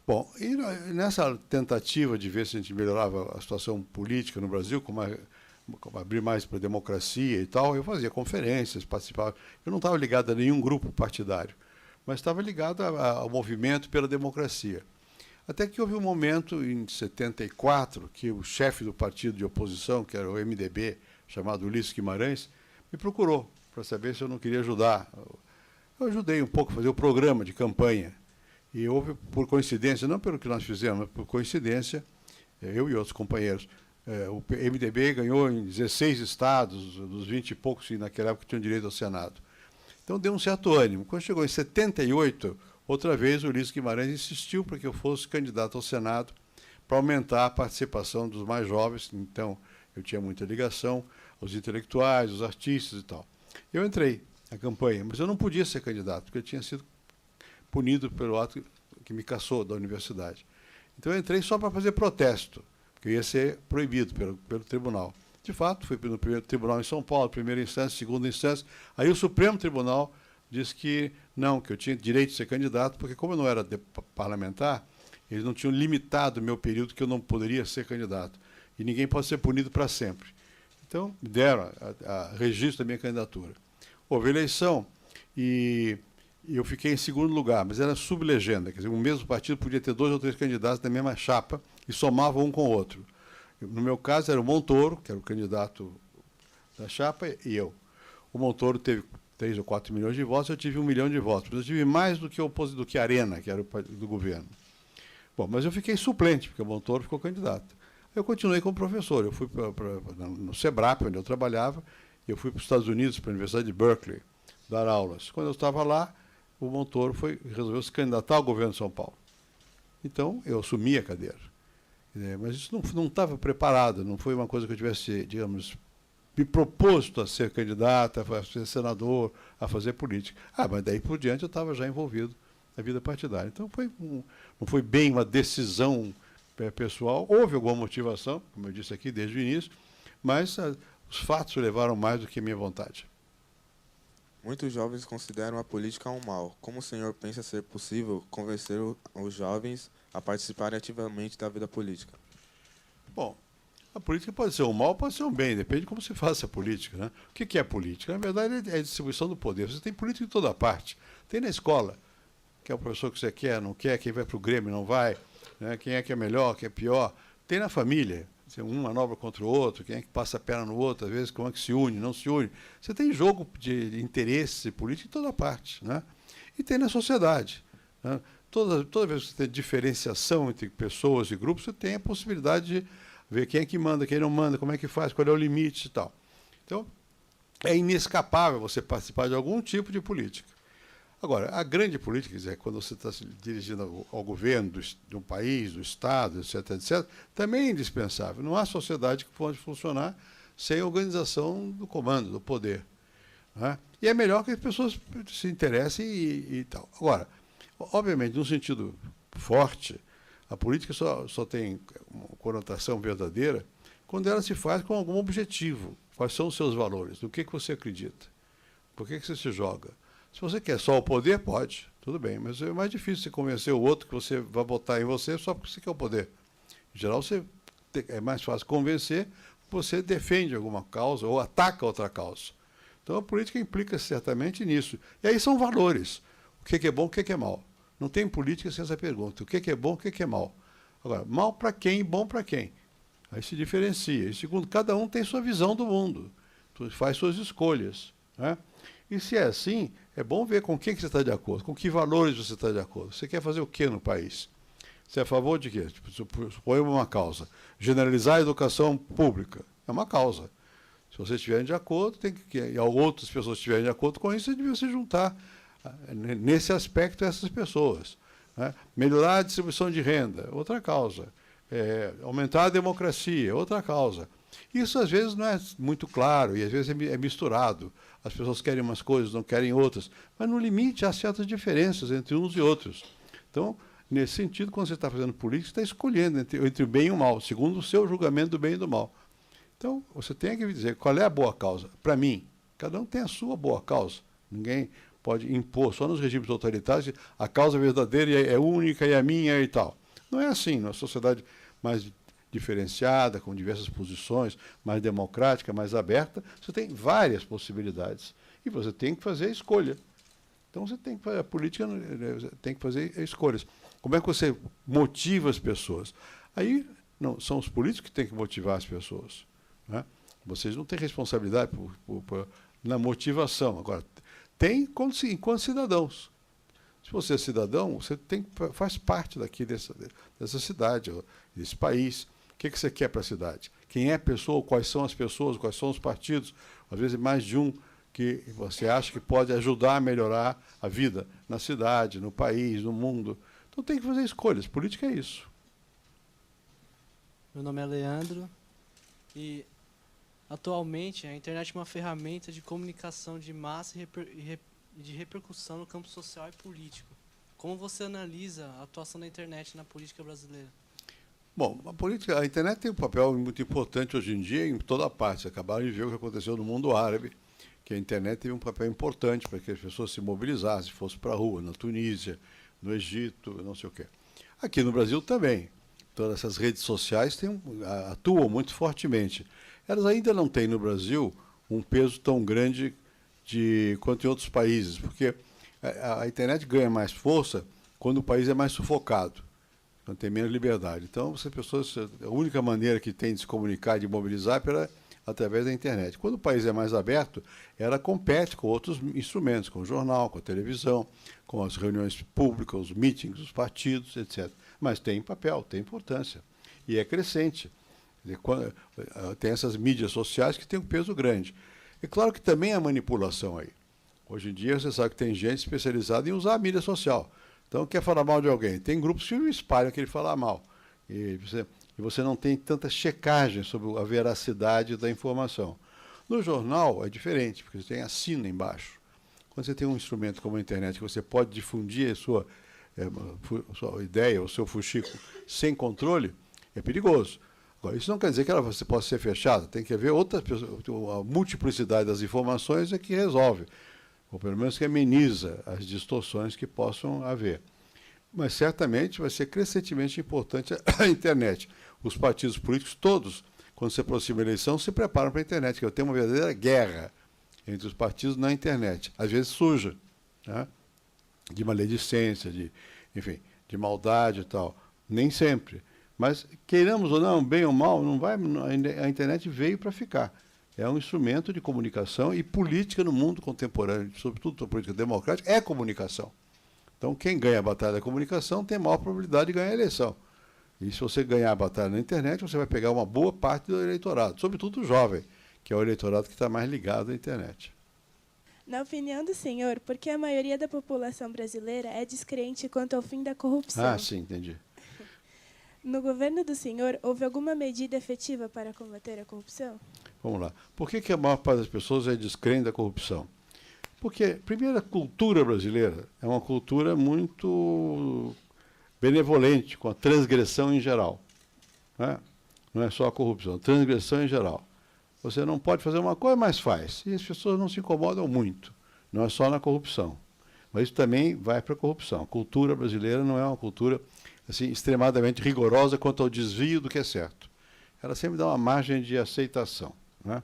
Bom, e nessa tentativa de ver se a gente melhorava a situação política no Brasil, como abrir mais para a democracia e tal, eu fazia conferências, participava. Eu não estava ligado a nenhum grupo partidário, mas estava ligado ao movimento pela democracia. Até que houve um momento, em 74, que o chefe do partido de oposição, que era o MDB, chamado Ulisses Guimarães, me procurou para saber se eu não queria ajudar. Eu ajudei um pouco a fazer o programa de campanha. E houve, por coincidência, não pelo que nós fizemos, mas por coincidência, eu e outros companheiros, o MDB ganhou em 16 estados, dos 20 e poucos que naquela época tinham direito ao Senado. Então deu um certo ânimo. Quando chegou em 78, outra vez o Ulisses Guimarães insistiu para que eu fosse candidato ao Senado para aumentar a participação dos mais jovens. Então eu tinha muita ligação aos intelectuais, aos artistas e tal. Eu entrei na campanha, mas eu não podia ser candidato, porque eu tinha sido punido pelo ato que me cassou da universidade. Então eu entrei só para fazer protesto, porque eu ia ser proibido pelo tribunal. De fato, fui no primeiro tribunal em São Paulo, primeira instância, segunda instância. Aí o Supremo Tribunal disse que não, que eu tinha direito de ser candidato, porque como eu não era parlamentar, eles não tinham limitado o meu período que eu não poderia ser candidato. E ninguém pode ser punido para sempre. Então, me deram a registro da minha candidatura. Houve eleição e eu fiquei em segundo lugar, mas era sublegenda, quer dizer, o mesmo partido podia ter 2 ou 3 candidatos da mesma chapa e somavam um com o outro. No meu caso, era o Montoro, que era o candidato da chapa, e eu. O Montoro teve 3 ou 4 milhões de votos, eu tive 1 milhão de votos, mas eu tive mais do que a Arena, que era o do governo. Bom, mas eu fiquei suplente, porque o Montoro ficou candidato. Eu continuei como professor, eu fui no SEBRAP, onde eu trabalhava, eu fui para os Estados Unidos, para a Universidade de Berkeley, dar aulas. Quando eu estava lá, o Montoro resolveu se candidatar ao governo de São Paulo. Então, eu assumi a cadeira. Mas isso não estava preparado, não foi uma coisa que eu tivesse, digamos, me proposto a ser candidato, a ser senador, a fazer política. Mas daí por diante eu estava já envolvido na vida partidária. Então, não foi bem uma decisão pessoal, houve alguma motivação, como eu disse aqui desde o início, mas os fatos levaram mais do que a minha vontade. Muitos jovens consideram a política um mal. Como o senhor pensa ser possível convencer os jovens a participarem ativamente da vida política? Bom, a política pode ser um mal, pode ser um bem, depende de como se faz essa política, né? O que é política? Na verdade, é a distribuição do poder. Você tem política de toda parte. Tem na escola, que é o professor que você quer, não quer, quem vai para o Grêmio não vai, né? Quem é que é melhor, quem é pior. Tem na família, um manobra contra o outro, quem é que passa a perna no outro, às vezes como é que se une, não se une. Você tem jogo de interesse político em toda parte, né? E tem na sociedade, né? Toda vez que você tem diferenciação entre pessoas e grupos, você tem a possibilidade de ver quem é que manda, quem não manda, como é que faz, qual é o limite e tal. Então, é inescapável você participar de algum tipo de política. Agora, a grande política, quer dizer, quando você está se dirigindo ao governo de um país, do Estado, etc., etc., também é indispensável. Não há sociedade que pode funcionar sem organização do comando, do poder, né? E é melhor que as pessoas se interessem e tal. Agora, obviamente, num sentido forte, a política só tem uma conotação verdadeira quando ela se faz com algum objetivo. Quais são os seus valores? No que você acredita? Por que você se joga? Se você quer só o poder, pode, tudo bem, mas é mais difícil você convencer o outro que você vai votar em você só porque você quer o poder. Em geral, é mais fácil convencer, você defende alguma causa ou ataca outra causa. Então, a política implica certamente nisso. E aí são valores. O que é bom, o que é mal. Não tem política sem essa pergunta. O que é bom, o que é mal. Agora, mal para quem e bom para quem? Aí se diferencia. E segundo, cada um tem sua visão do mundo. Faz suas escolhas. Né? E se é assim, é bom ver com quem que você está de acordo, com que valores você está de acordo. Você quer fazer o que no país? Você é a favor de quê? Suponhamos uma causa. Generalizar a educação pública. É uma causa. Se vocês estiverem de acordo, e outras pessoas estiverem de acordo com isso, você devia se juntar nesse aspecto a essas pessoas. Né? Melhorar a distribuição de renda, outra causa. Aumentar a democracia, outra causa. Isso, às vezes, não é muito claro e, às vezes, é misturado. As pessoas querem umas coisas, não querem outras. Mas, no limite, há certas diferenças entre uns e outros. Então, nesse sentido, quando você está fazendo política, você está escolhendo entre o bem e o mal, segundo o seu julgamento do bem e do mal. Então, você tem que dizer qual é a boa causa. Para mim, cada um tem a sua boa causa. Ninguém pode impor, só nos regimes totalitários, a causa verdadeira é única e a minha e tal. Não é assim. Numa sociedade mais diferenciada, com diversas posições, mais democrática, mais aberta, você tem várias possibilidades. E você tem que fazer a escolha. Então, você tem que fazer, a política tem que fazer escolhas. Como é que você motiva as pessoas? Aí, não, são os políticos que têm que motivar as pessoas. Né? Vocês não têm responsabilidade na motivação. Agora, tem enquanto cidadãos. Se você é cidadão, você faz parte daqui dessa cidade, desse país. O que você quer para a cidade? Quem é a pessoa, quais são as pessoas, quais são os partidos, às vezes mais de um que você acha que pode ajudar a melhorar a vida na cidade, no país, no mundo. Então tem que fazer escolhas. Política é isso. Meu nome é Leandro e atualmente a internet é uma ferramenta de comunicação de massa e de repercussão no campo social e político. Como você analisa a atuação da internet na política brasileira? Bom, a internet tem um papel muito importante hoje em dia em toda parte. Vocês acabaram de ver o que aconteceu no mundo árabe, que a internet teve um papel importante para que as pessoas se mobilizassem, fossem para a rua, na Tunísia, no Egito, não sei o quê. Aqui no Brasil também. Todas essas redes sociais atuam muito fortemente. Elas ainda não têm no Brasil um peso tão grande quanto em outros países, porque a internet ganha mais força quando o país é mais sufocado, quando tem menos liberdade. Então, a única maneira que tem de se comunicar, de mobilizar, é através da internet. Quando o país é mais aberto, ela compete com outros instrumentos, com o jornal, com a televisão, com as reuniões públicas, os meetings, os partidos, etc. Mas tem papel, tem importância. E é crescente. Tem essas mídias sociais que têm um peso grande. É claro que também há manipulação aí. Hoje em dia, você sabe que tem gente especializada em usar a mídia social. Então, quer falar mal de alguém? Tem grupos que espalham que ele fala mal. E você não tem tanta checagem sobre a veracidade da informação. No jornal é diferente, porque você tem assina embaixo. Quando você tem um instrumento como a internet, que você pode difundir a sua ideia, o seu fuxico, sem controle, é perigoso. Agora, isso não quer dizer que você possa ser fechada. Tem que haver outras pessoas. A multiplicidade das informações é que resolve, ou pelo menos que ameniza as distorções que possam haver. Mas certamente vai ser crescentemente importante a internet. Os partidos políticos todos, quando se aproxima a eleição, se preparam para a internet, que tem uma verdadeira guerra entre os partidos na internet. Às vezes suja, né? De maledicência, enfim, de maldade e tal. Nem sempre. Mas, queiramos ou não, bem ou mal, a internet veio para ficar. É um instrumento de comunicação e política no mundo contemporâneo, sobretudo a política democrática, é comunicação. Então, quem ganha a batalha da comunicação tem a maior probabilidade de ganhar a eleição. E se você ganhar a batalha na internet, você vai pegar uma boa parte do eleitorado, sobretudo o jovem, que é o eleitorado que está mais ligado à internet. Na opinião do senhor, por que a maioria da população brasileira é descrente quanto ao fim da corrupção? Ah, sim, entendi. No governo do senhor, houve alguma medida efetiva para combater a corrupção? Vamos lá. Por que a maior parte das pessoas é descrente da corrupção? Porque, primeiro, a cultura brasileira é uma cultura muito benevolente com a transgressão em geral. Né? Não é só a corrupção, a transgressão em geral. Você não pode fazer uma coisa, mas faz. E as pessoas não se incomodam muito. não é só na corrupção. Mas isso também vai para a corrupção. A cultura brasileira não é uma cultura assim, extremadamente rigorosa quanto ao desvio do que é certo. Ela sempre dá uma margem de aceitação, né?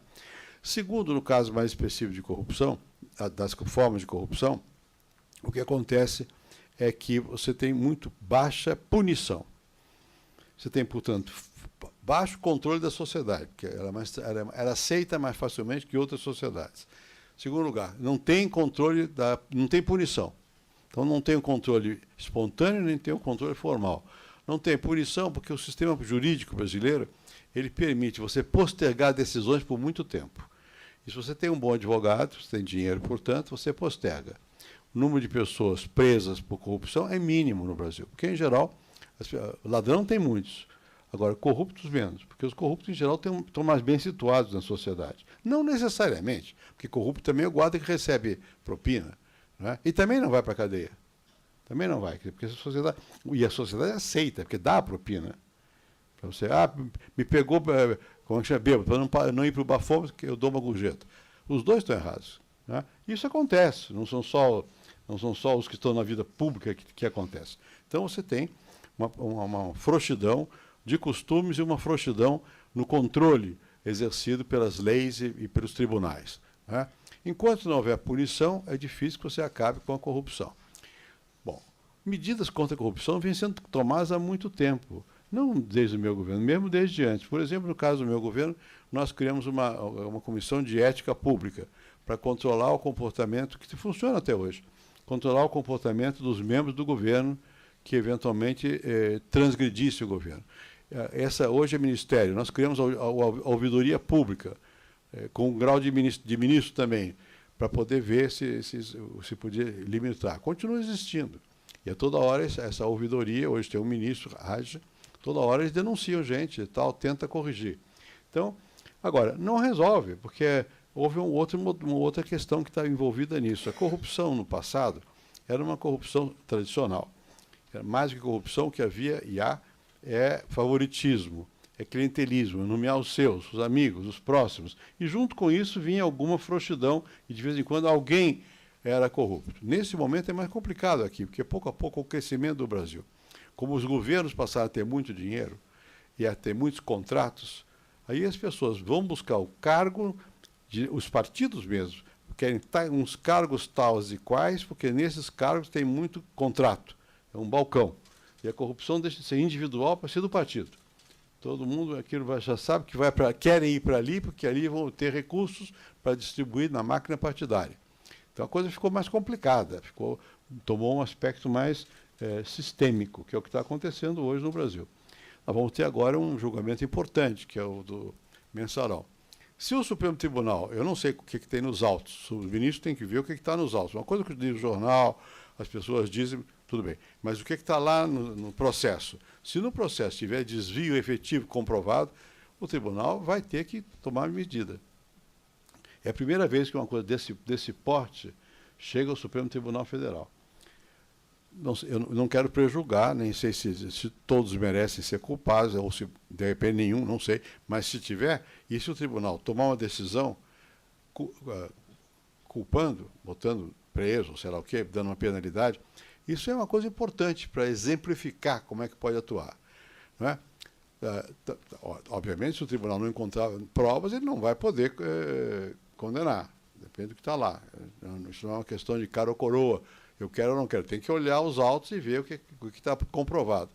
Segundo, no caso mais específico de corrupção, das formas de corrupção, o que acontece é que você tem muito baixa punição. Você tem, portanto, baixo controle da sociedade, porque ela aceita mais facilmente que outras sociedades. Segundo lugar, não tem controle, não tem punição. Então não tem o controle espontâneo, nem tem o controle formal. Não tem punição porque o sistema jurídico brasileiro ele permite você postergar decisões por muito tempo. E se você tem um bom advogado, você tem dinheiro, portanto, você posterga. O número de pessoas presas por corrupção é mínimo no Brasil, porque, em geral, ladrão tem muitos. Agora, corruptos menos, porque os corruptos, em geral, estão mais bem situados na sociedade. Não necessariamente, porque corrupto também é o guarda que recebe propina, né? E também não vai para a cadeia. Também não vai, porque a sociedade aceita, porque dá a propina. Para você, me pegou, como é que chama, bêbado, para não ir para o bafômetro, que eu dou uma gorjeta. Os dois estão errados, né? Isso acontece, não são só os que estão na vida pública que acontece. Então você tem uma frouxidão de costumes e uma frouxidão no controle exercido pelas leis e pelos tribunais, né? Enquanto não houver punição, é difícil que você acabe com a corrupção. Bom, medidas contra a corrupção vêm sendo tomadas há muito tempo, não desde o meu governo, mesmo desde antes. Por exemplo, no caso do meu governo, nós criamos uma comissão de ética pública para controlar o comportamento, que funciona até hoje, controlar o comportamento dos membros do governo que eventualmente transgredisse o governo. Essa hoje é ministério. Nós criamos a ouvidoria pública, com um grau de ministro também, para poder ver se podia limitar. Continua existindo. E a toda hora essa ouvidoria, hoje tem um ministro, age, toda hora eles denunciam gente e tal, tenta corrigir. Então, agora, não resolve, porque houve uma outra questão que está envolvida nisso. A corrupção no passado era uma corrupção tradicional. Era mais do que corrupção, o que havia e há é favoritismo, é clientelismo, é nomear os seus, os amigos, os próximos. E junto com isso vinha alguma frouxidão e de vez em quando alguém era corrupto. Nesse momento é mais complicado aqui, porque pouco a pouco o crescimento do Brasil, como os governos passaram a ter muito dinheiro e a ter muitos contratos, aí as pessoas vão buscar o cargo, os partidos mesmo, querem uns cargos tais e quais, porque nesses cargos tem muito contrato, é um balcão. E a corrupção deixa de ser individual para ser do partido. Todo mundo já sabe que querem ir para ali, porque ali vão ter recursos para distribuir na máquina partidária. Então a coisa ficou mais complicada, tomou um aspecto mais sistêmico, que é o que está acontecendo hoje no Brasil. Nós vamos ter agora um julgamento importante, que é o do mensalão. Se o Supremo Tribunal, eu não sei o que tem nos autos, os ministros têm que ver o que está nos autos. Uma coisa que diz o jornal, as pessoas dizem, tudo bem. Mas o que está lá no processo? Se no processo tiver desvio efetivo comprovado, o tribunal vai ter que tomar medida. É a primeira vez que uma coisa desse porte chega ao Supremo Tribunal Federal. Eu não quero prejulgar, nem sei se todos merecem ser culpados, ou se de repente nenhum, não sei, mas se tiver, e se o tribunal tomar uma decisão culpando, botando preso, sei lá o quê, dando uma penalidade, isso é uma coisa importante para exemplificar como é que pode atuar, não é? Obviamente, se o tribunal não encontrar provas, ele não vai poder condenar, depende do que está lá. Isso não é uma questão de cara ou coroa, eu quero ou não quero, tem que olhar os autos e ver o que está comprovado.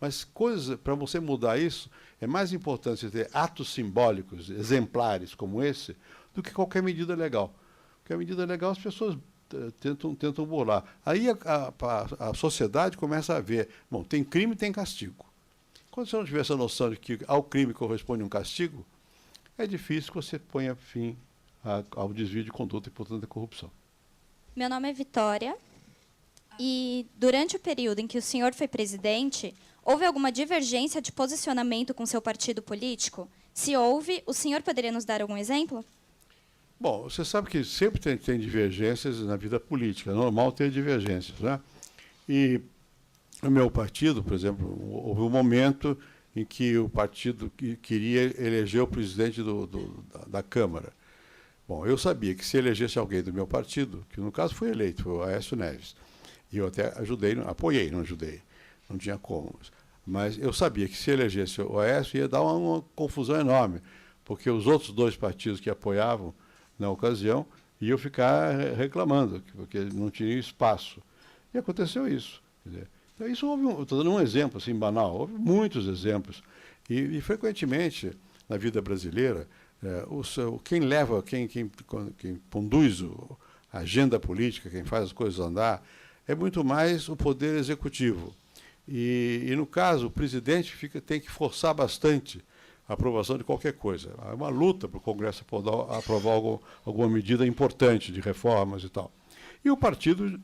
Mas coisas, para você mudar isso, é mais importante você ter atos simbólicos, exemplares como esse, do que qualquer medida legal. Porque a medida legal as pessoas tentam burlar. Aí a sociedade começa a ver, bom, tem crime, tem castigo. Quando você não tiver essa noção de que ao crime corresponde um castigo, é difícil que você ponha fim ao desvio de conduta e, portanto, à corrupção. Meu nome é Vitória. E durante o período em que o senhor foi presidente, houve alguma divergência de posicionamento com seu partido político? Se houve, o senhor poderia nos dar algum exemplo? Bom, você sabe que sempre tem divergências na vida política, é normal ter divergências, né? E o meu partido, por exemplo, houve um momento em que o partido queria eleger o presidente da Câmara. Bom, eu sabia que se elegesse alguém do meu partido, que no caso foi eleito, foi o Aécio Neves, e eu até ajudei, apoiei, não ajudei, não tinha como. Mas eu sabia que se elegesse o Aécio ia dar uma confusão enorme, porque os outros dois partidos que apoiavam na ocasião iam ficar reclamando, porque não tinha espaço. E aconteceu isso. Quer dizer, então, isso houve, estou dando um exemplo assim, banal, houve muitos exemplos. E frequentemente, na vida brasileira, quem leva, quem conduz a agenda política, quem faz as coisas andar, é muito mais o poder executivo. E no caso, o presidente tem que forçar bastante a aprovação de qualquer coisa. Há uma luta para o Congresso aprovar alguma medida importante de reformas e tal. E o partido,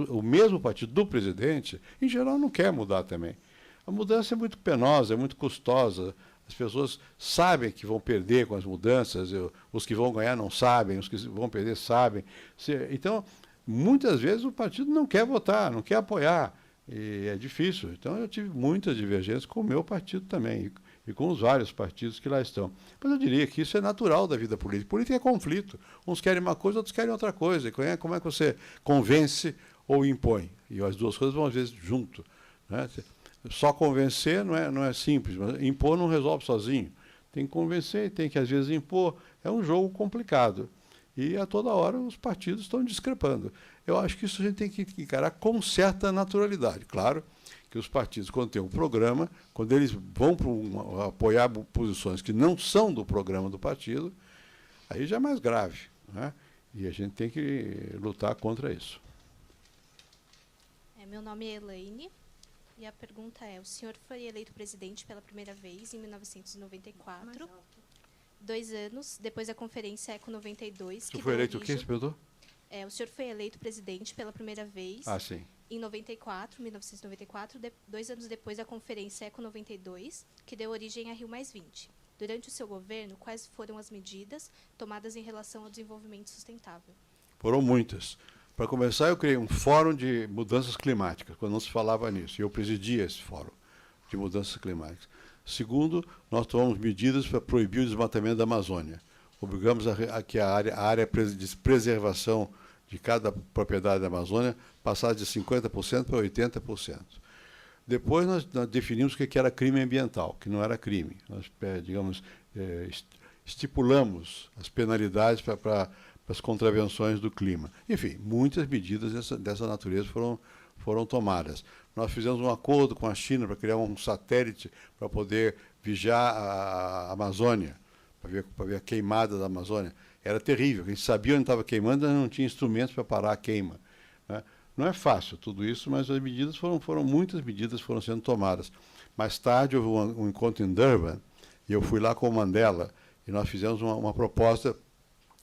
o mesmo partido do presidente, em geral, não quer mudar também. A mudança é muito penosa, é muito custosa. As pessoas sabem que vão perder com as mudanças, os que vão ganhar não sabem, os que vão perder sabem. Então, muitas vezes o partido não quer votar, não quer apoiar. E é difícil. Então, eu tive muitas divergências com o meu partido também, e com os vários partidos que lá estão. Mas eu diria que isso é natural da vida política. Política é conflito. Uns querem uma coisa, outros querem outra coisa. E como é que você convence ou impõe? E as duas coisas vão, às vezes, junto. Né? Só convencer não é simples, mas impor não resolve sozinho. Tem que convencer, tem que, às vezes, impor. É um jogo complicado. E, a toda hora, os partidos estão discrepando. Eu acho que isso a gente tem que encarar com certa naturalidade. Claro que os partidos, quando têm um programa, quando eles vão apoiar posições que não são do programa do partido, aí já é mais grave, né? E a gente tem que lutar contra isso. Meu nome é Elaine, e a pergunta é: o senhor foi eleito presidente pela primeira vez em 1994, 2 anos depois da Conferência Eco 92. Você foi eleito o quê, você perguntou? O senhor foi eleito presidente pela primeira vez sim. Em 1994, 2 anos depois da Conferência Eco 92, que deu origem à Rio+20. Durante o seu governo, quais foram as medidas tomadas em relação ao desenvolvimento sustentável? Foram muitas. Para começar, eu criei um fórum de mudanças climáticas, quando não se falava nisso, e eu presidia esse fórum de mudanças climáticas. Segundo, nós tomamos medidas para proibir o desmatamento da Amazônia. Obrigamos que a área de preservação de cada propriedade da Amazônia passasse de 50% para 80%. Depois nós definimos o que era crime ambiental, que não era crime. Nós, estipulamos as penalidades para as contravenções do clima. Enfim, muitas medidas dessa natureza foram tomadas. Nós fizemos um acordo com a China para criar um satélite para poder vigiar a Amazônia, para ver a queimada da Amazônia. Era terrível, a gente sabia onde estava queimando, mas não tinha instrumentos para parar a queima, né? Não é fácil tudo isso, mas as medidas muitas medidas foram sendo tomadas. Mais tarde houve um encontro em Durban, e eu fui lá com o Mandela, e nós fizemos uma proposta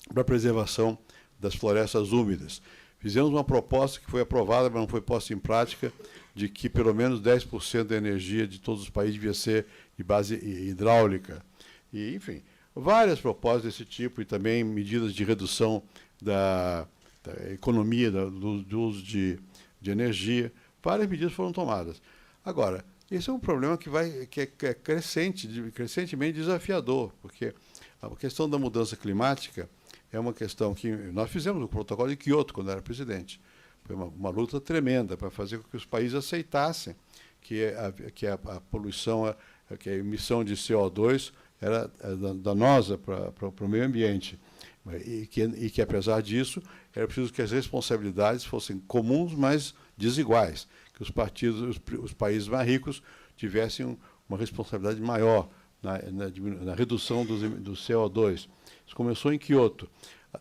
para a preservação das florestas úmidas. Fizemos uma proposta que foi aprovada, mas não foi posta em prática, de que pelo menos 10% da energia de todos os países devia ser de base hidráulica. E, enfim, várias propostas desse tipo, e também medidas de redução da economia, do uso de energia. Várias medidas foram tomadas. Agora, esse é um problema que é crescentemente desafiador, porque a questão da mudança climática é uma questão que nós fizemos no protocolo de Kyoto, quando era presidente. Foi uma luta tremenda para fazer com que os países aceitassem que a poluição, que a emissão de CO2 era danosa para o meio ambiente. E que, apesar disso, era preciso que as responsabilidades fossem comuns, mas desiguais, que os países mais ricos tivessem uma responsabilidade maior na redução do CO2. Isso começou em Kyoto.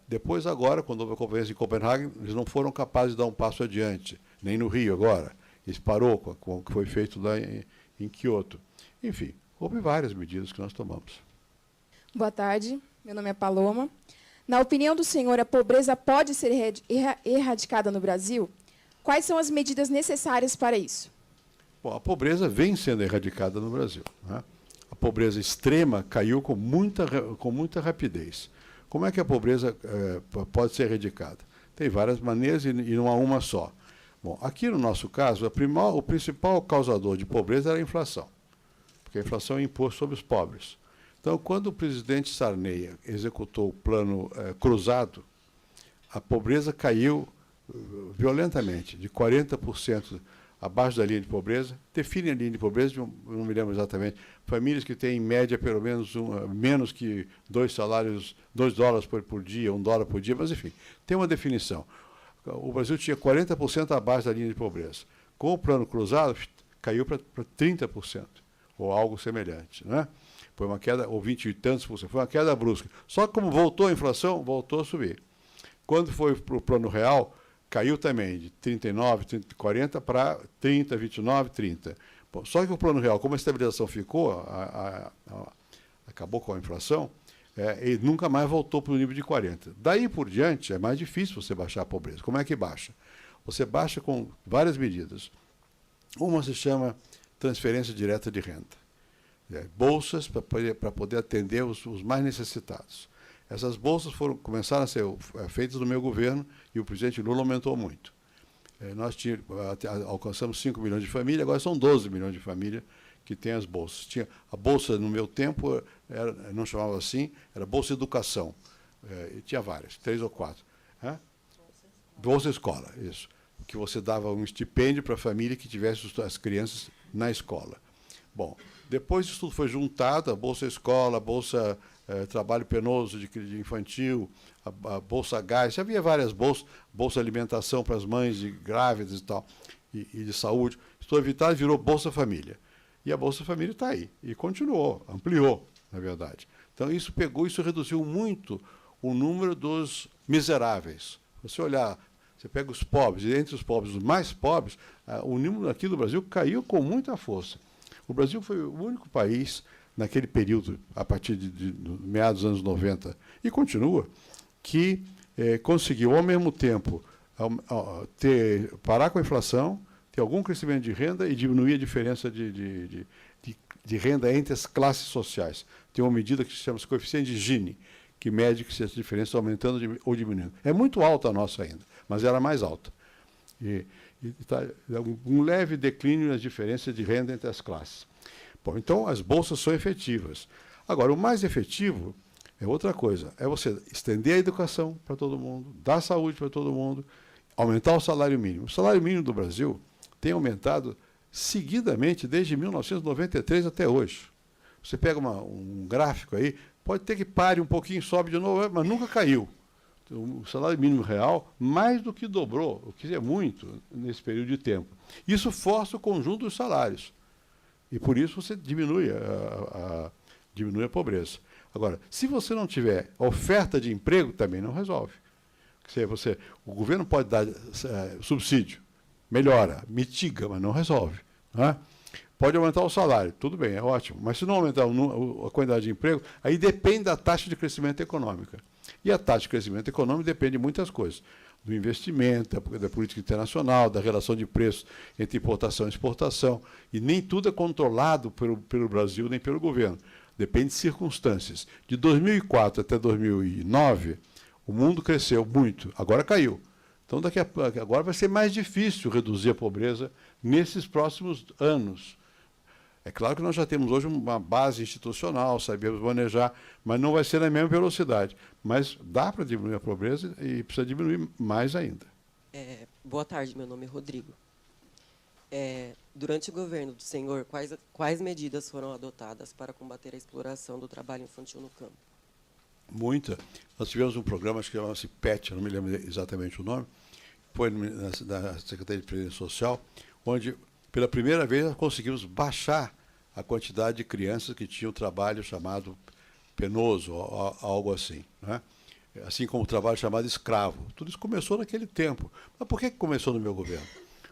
Depois, agora, quando houve a conferência em Copenhague, eles não foram capazes de dar um passo adiante, nem no Rio agora. Isso parou com o que foi feito lá em Kyoto. Enfim, houve várias medidas que nós tomamos. Boa tarde, meu nome é Paloma. Na opinião do senhor, a pobreza pode ser erradicada no Brasil? Quais são as medidas necessárias para isso? Bom, a pobreza vem sendo erradicada no Brasil, né? A pobreza extrema caiu com muita rapidez. Como é que a pobreza pode ser erradicada? Tem várias maneiras e não há uma só. Bom, aqui no nosso caso, o principal causador de pobreza era a inflação, porque a inflação é imposto sobre os pobres. Então, quando o presidente Sarney executou o plano cruzado, a pobreza caiu violentamente, de 40% abaixo da linha de pobreza. Define a linha de pobreza, eu não me lembro exatamente, famílias que têm, em média, pelo menos menos que $2 por dia, $1 por dia, mas, enfim, tem uma definição. O Brasil tinha 40% abaixo da linha de pobreza. Com o plano cruzado, caiu para 30%, ou algo semelhante, né? Foi uma queda, ou 20 e tantos por cento, foi uma queda brusca. Só que como voltou a inflação, voltou a subir. Quando foi para o plano real, caiu também de 39, 40 para 30, 29, 30. Bom, só que o plano real, como a estabilização ficou, acabou com a inflação, ele nunca mais voltou para o nível de 40. Daí por diante, é mais difícil você baixar a pobreza. Como é que baixa? Você baixa com várias medidas. Uma se chama transferência direta de renda. Bolsas para poder atender os mais necessitados. Essas bolsas começaram a ser feitas no meu governo e o presidente Lula aumentou muito. Nós alcançamos 5 milhões de famílias, agora são 12 milhões de famílias que têm as bolsas. Tinha a bolsa, no meu tempo, não chamava assim, era Bolsa Educação. E tinha várias, 3 ou 4. Bolsa Escola, isso. Que você dava um estipêndio para a família que tivesse as crianças na escola. Bom, depois isso tudo foi juntado, a Bolsa Escola, a Bolsa Trabalho Penoso de Infantil, a Bolsa Gás, havia várias bolsas, Bolsa Alimentação para as mães grávidas e tal, e de saúde. Estou evitado, virou Bolsa Família. E a Bolsa Família está aí, e continuou, ampliou, na verdade. Então, isso reduziu muito o número dos miseráveis. Você olhar, você pega os pobres, e entre os pobres, os mais pobres, o número aqui do Brasil caiu com muita força. O Brasil foi o único país, naquele período, a partir de meados dos anos 90, e continua, que conseguiu, ao mesmo tempo, parar com a inflação, ter algum crescimento de renda e diminuir a diferença de renda entre as classes sociais. Tem uma medida que se chama coeficiente de Gini, que mede se as diferenças estão aumentando ou diminuindo. É muito alta a nossa ainda, mas era mais alta. Está um leve declínio nas diferenças de renda entre as classes. Bom, então, as bolsas são efetivas. Agora, o mais efetivo é outra coisa. É você estender a educação para todo mundo, dar saúde para todo mundo, aumentar o salário mínimo. O salário mínimo do Brasil tem aumentado seguidamente desde 1993 até hoje. Você pega um gráfico aí, pode ter que pare um pouquinho, sobe de novo, mas nunca caiu. O salário mínimo real mais do que dobrou, o que é muito nesse período de tempo. Isso força o conjunto dos salários. E por isso você diminui a pobreza. Agora, se você não tiver oferta de emprego, também não resolve. O governo pode dar subsídio, melhora, mitiga, mas não resolve. Não é? Pode aumentar o salário, tudo bem, é ótimo. Mas se não aumentar a quantidade de emprego, aí depende da taxa de crescimento econômica. E a taxa de crescimento econômico depende de muitas coisas. Do investimento, da política internacional, da relação de preços entre importação e exportação. E nem tudo é controlado pelo Brasil nem pelo governo. Depende de circunstâncias. De 2004 até 2009, o mundo cresceu muito, agora caiu. Então, agora vai ser mais difícil reduzir a pobreza nesses próximos anos. É claro que nós já temos hoje uma base institucional, sabemos manejar, mas não vai ser na mesma velocidade. Mas dá para diminuir a pobreza e precisa diminuir mais ainda. Boa tarde, meu nome é Rodrigo. Durante o governo do senhor, quais medidas foram adotadas para combater a exploração do trabalho infantil no campo? Muita. Nós tivemos um programa, acho que chamava-se PET, eu não me lembro exatamente o nome, foi na Secretaria de Previdência Social, onde, pela primeira vez, nós conseguimos baixar a quantidade de crianças que tinham trabalho chamado penoso, algo assim, né? Assim como o trabalho chamado escravo. Tudo isso começou naquele tempo. Mas por que começou no meu governo?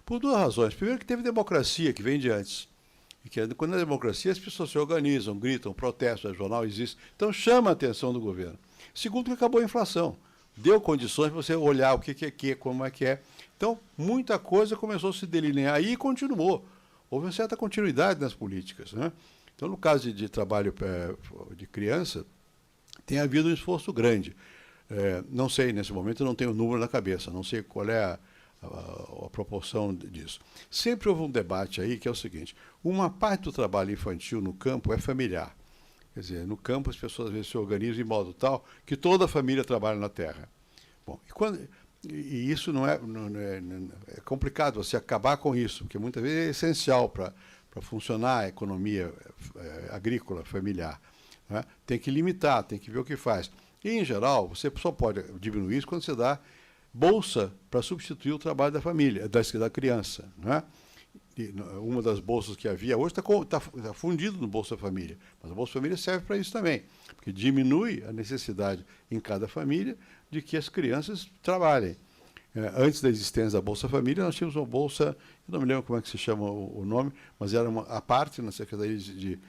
Por duas razões. Primeiro, que teve democracia, que vem de antes. E que quando na democracia as pessoas se organizam, gritam, protestam, o jornal existe. Então chama a atenção do governo. Segundo, que acabou a inflação. Deu condições para você olhar o que é que, como é que é. Então, muita coisa começou a se delinear aí e continuou. Houve uma certa continuidade nas políticas, né? Então, no caso de trabalho de criança, tem havido um esforço grande. Não sei, nesse momento, eu não tenho o número na cabeça, não sei qual é a proporção disso. Sempre houve um debate aí que é o seguinte: uma parte do trabalho infantil no campo é familiar. Quer dizer, no campo as pessoas às vezes se organizam de modo tal que toda a família trabalha na terra. Bom, e isso é complicado você acabar com isso, porque muitas vezes é essencial para funcionar a economia agrícola familiar. Né? Tem que limitar, tem que ver o que faz. E, em geral, você só pode diminuir isso quando você dá bolsa para substituir o trabalho da família, da criança. Né? Uma das bolsas que havia hoje está fundido no Bolsa Família, mas a Bolsa Família serve para isso também, porque diminui a necessidade em cada família de que as crianças trabalhem. Antes da existência da Bolsa Família, nós tínhamos uma bolsa, eu não me lembro como é que se chama o nome, mas era a parte na Secretaria de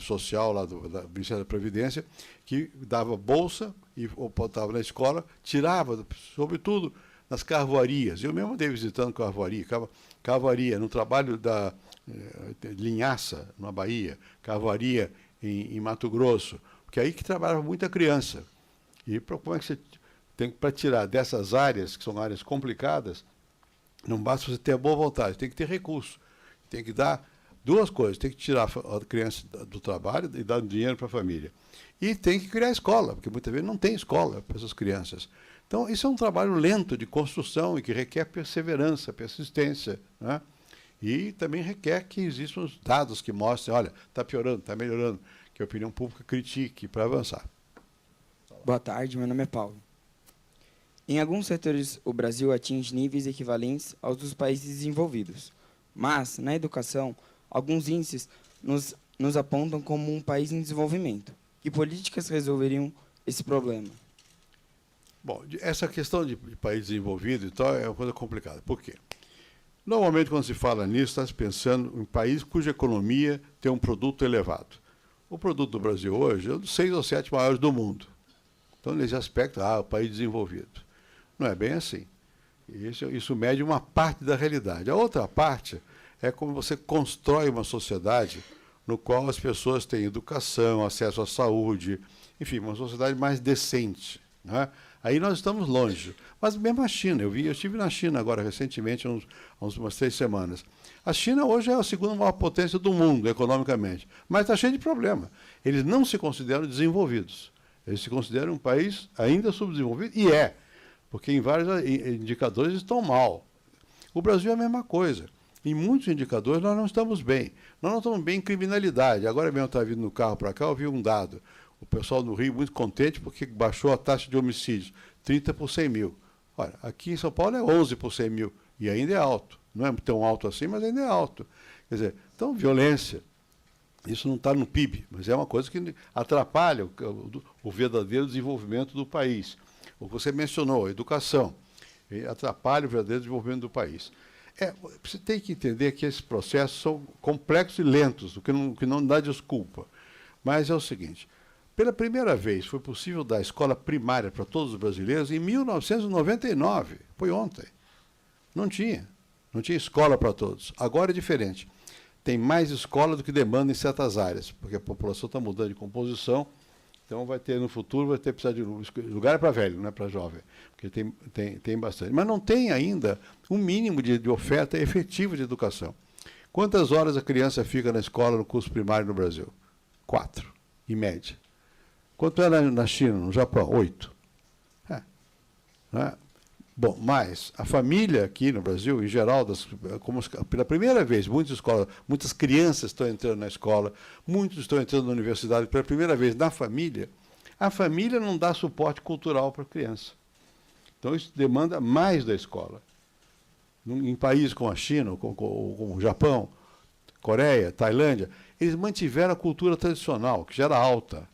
Social lá do Ministério da Previdência, que dava bolsa e estava na escola, tirava, sobretudo, nas carvoarias. Eu mesmo andei visitando carvoaria no trabalho da linhaça, na Bahia, carvoaria em Mato Grosso, porque aí que trabalhava muita criança. E como é que você tem para tirar dessas áreas, que são áreas complicadas, não basta você ter a boa vontade, tem que ter recurso. Tem que dar duas coisas, tem que tirar a criança do trabalho e dar dinheiro para a família. E tem que criar escola, porque muitas vezes não tem escola para essas crianças. Então, isso é um trabalho lento de construção e que requer perseverança, persistência, né? E também requer que existam os dados que mostrem, olha, está piorando, está melhorando, que a opinião pública critique para avançar. Boa tarde, meu nome é Paulo. Em alguns setores, o Brasil atinge níveis equivalentes aos dos países desenvolvidos. Mas, na educação, alguns índices nos apontam como um país em desenvolvimento. Que políticas resolveriam esse problema? Bom, essa questão de país desenvolvido e tal é uma coisa complicada. Por quê? Normalmente, quando se fala nisso, está se pensando em um país cuja economia tem um produto elevado. O produto do Brasil hoje é um dos 6 ou 7 maiores do mundo. Então, nesse aspecto, o país desenvolvido. Não é bem assim. Isso mede uma parte da realidade. A outra parte é como você constrói uma sociedade no qual as pessoas têm educação, acesso à saúde, enfim, uma sociedade mais decente, né? Aí nós estamos longe. Mas mesmo a China, eu estive na China agora recentemente, há umas 3 semanas. A China hoje é a segunda maior potência do mundo, economicamente, mas está cheio de problema. Eles não se consideram desenvolvidos. Eles se consideram um país ainda subdesenvolvido, e porque em vários indicadores estão mal. O Brasil é a mesma coisa. Em muitos indicadores nós não estamos bem. Nós não estamos bem em criminalidade. Agora mesmo eu estava vindo no carro para cá, eu vi um dado. O pessoal no Rio muito contente porque baixou a taxa de homicídios, 30 por 100 mil. Olha, aqui em São Paulo é 11 por 100 mil, e ainda é alto. Não é tão alto assim, mas ainda é alto. Quer dizer, então, violência, isso não está no PIB, mas é uma coisa que atrapalha o verdadeiro desenvolvimento do país. O que você mencionou, a educação, atrapalha o verdadeiro desenvolvimento do país. Você tem que entender que esses processos são complexos e lentos, o que não dá desculpa. Mas é o seguinte, pela primeira vez foi possível dar escola primária para todos os brasileiros em 1999, foi ontem. Não tinha escola para todos. Agora é diferente. Tem mais escola do que demanda em certas áreas, porque a população está mudando de composição, então no futuro vai ter precisar de lugar para velho, não é para jovem, porque tem bastante. Mas não tem ainda um mínimo de oferta efetiva de educação. Quantas horas a criança fica na escola no curso primário no Brasil? 4, em média. Quanto é na China, no Japão? 8. Né? Bom, mas a família aqui no Brasil, em geral, pela primeira vez, muitas crianças estão entrando na escola, muitos estão entrando na universidade, pela primeira vez na família, a família não dá suporte cultural para a criança. Então, isso demanda mais da escola. Em países como a China, como o Japão, Coreia, Tailândia, eles mantiveram a cultura tradicional, que já era alta.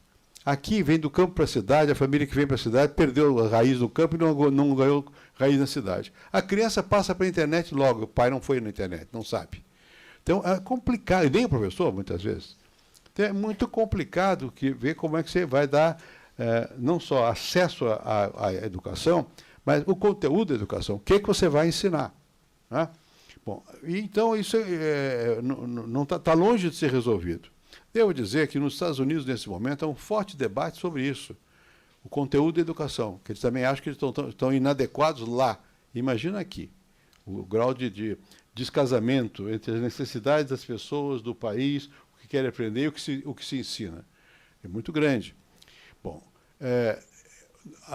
Aqui, vem do campo para a cidade, a família que vem para a cidade perdeu a raiz no campo e não ganhou raiz na cidade. A criança passa para a internet logo, o pai não foi na internet, não sabe. Então, é complicado, e nem o professor, muitas vezes. Então, é muito complicado ver como é que você vai dar não só acesso à educação, mas o conteúdo da educação, o que você vai ensinar. Né? Bom, então, isso não está longe de ser resolvido. Devo dizer que nos Estados Unidos, nesse momento, há um forte debate sobre isso. O conteúdo da educação, que eles também acham que eles estão inadequados lá. Imagina aqui, o grau de descasamento entre as necessidades das pessoas, do país, o que querem aprender e o que se ensina. é muito grande. Bom,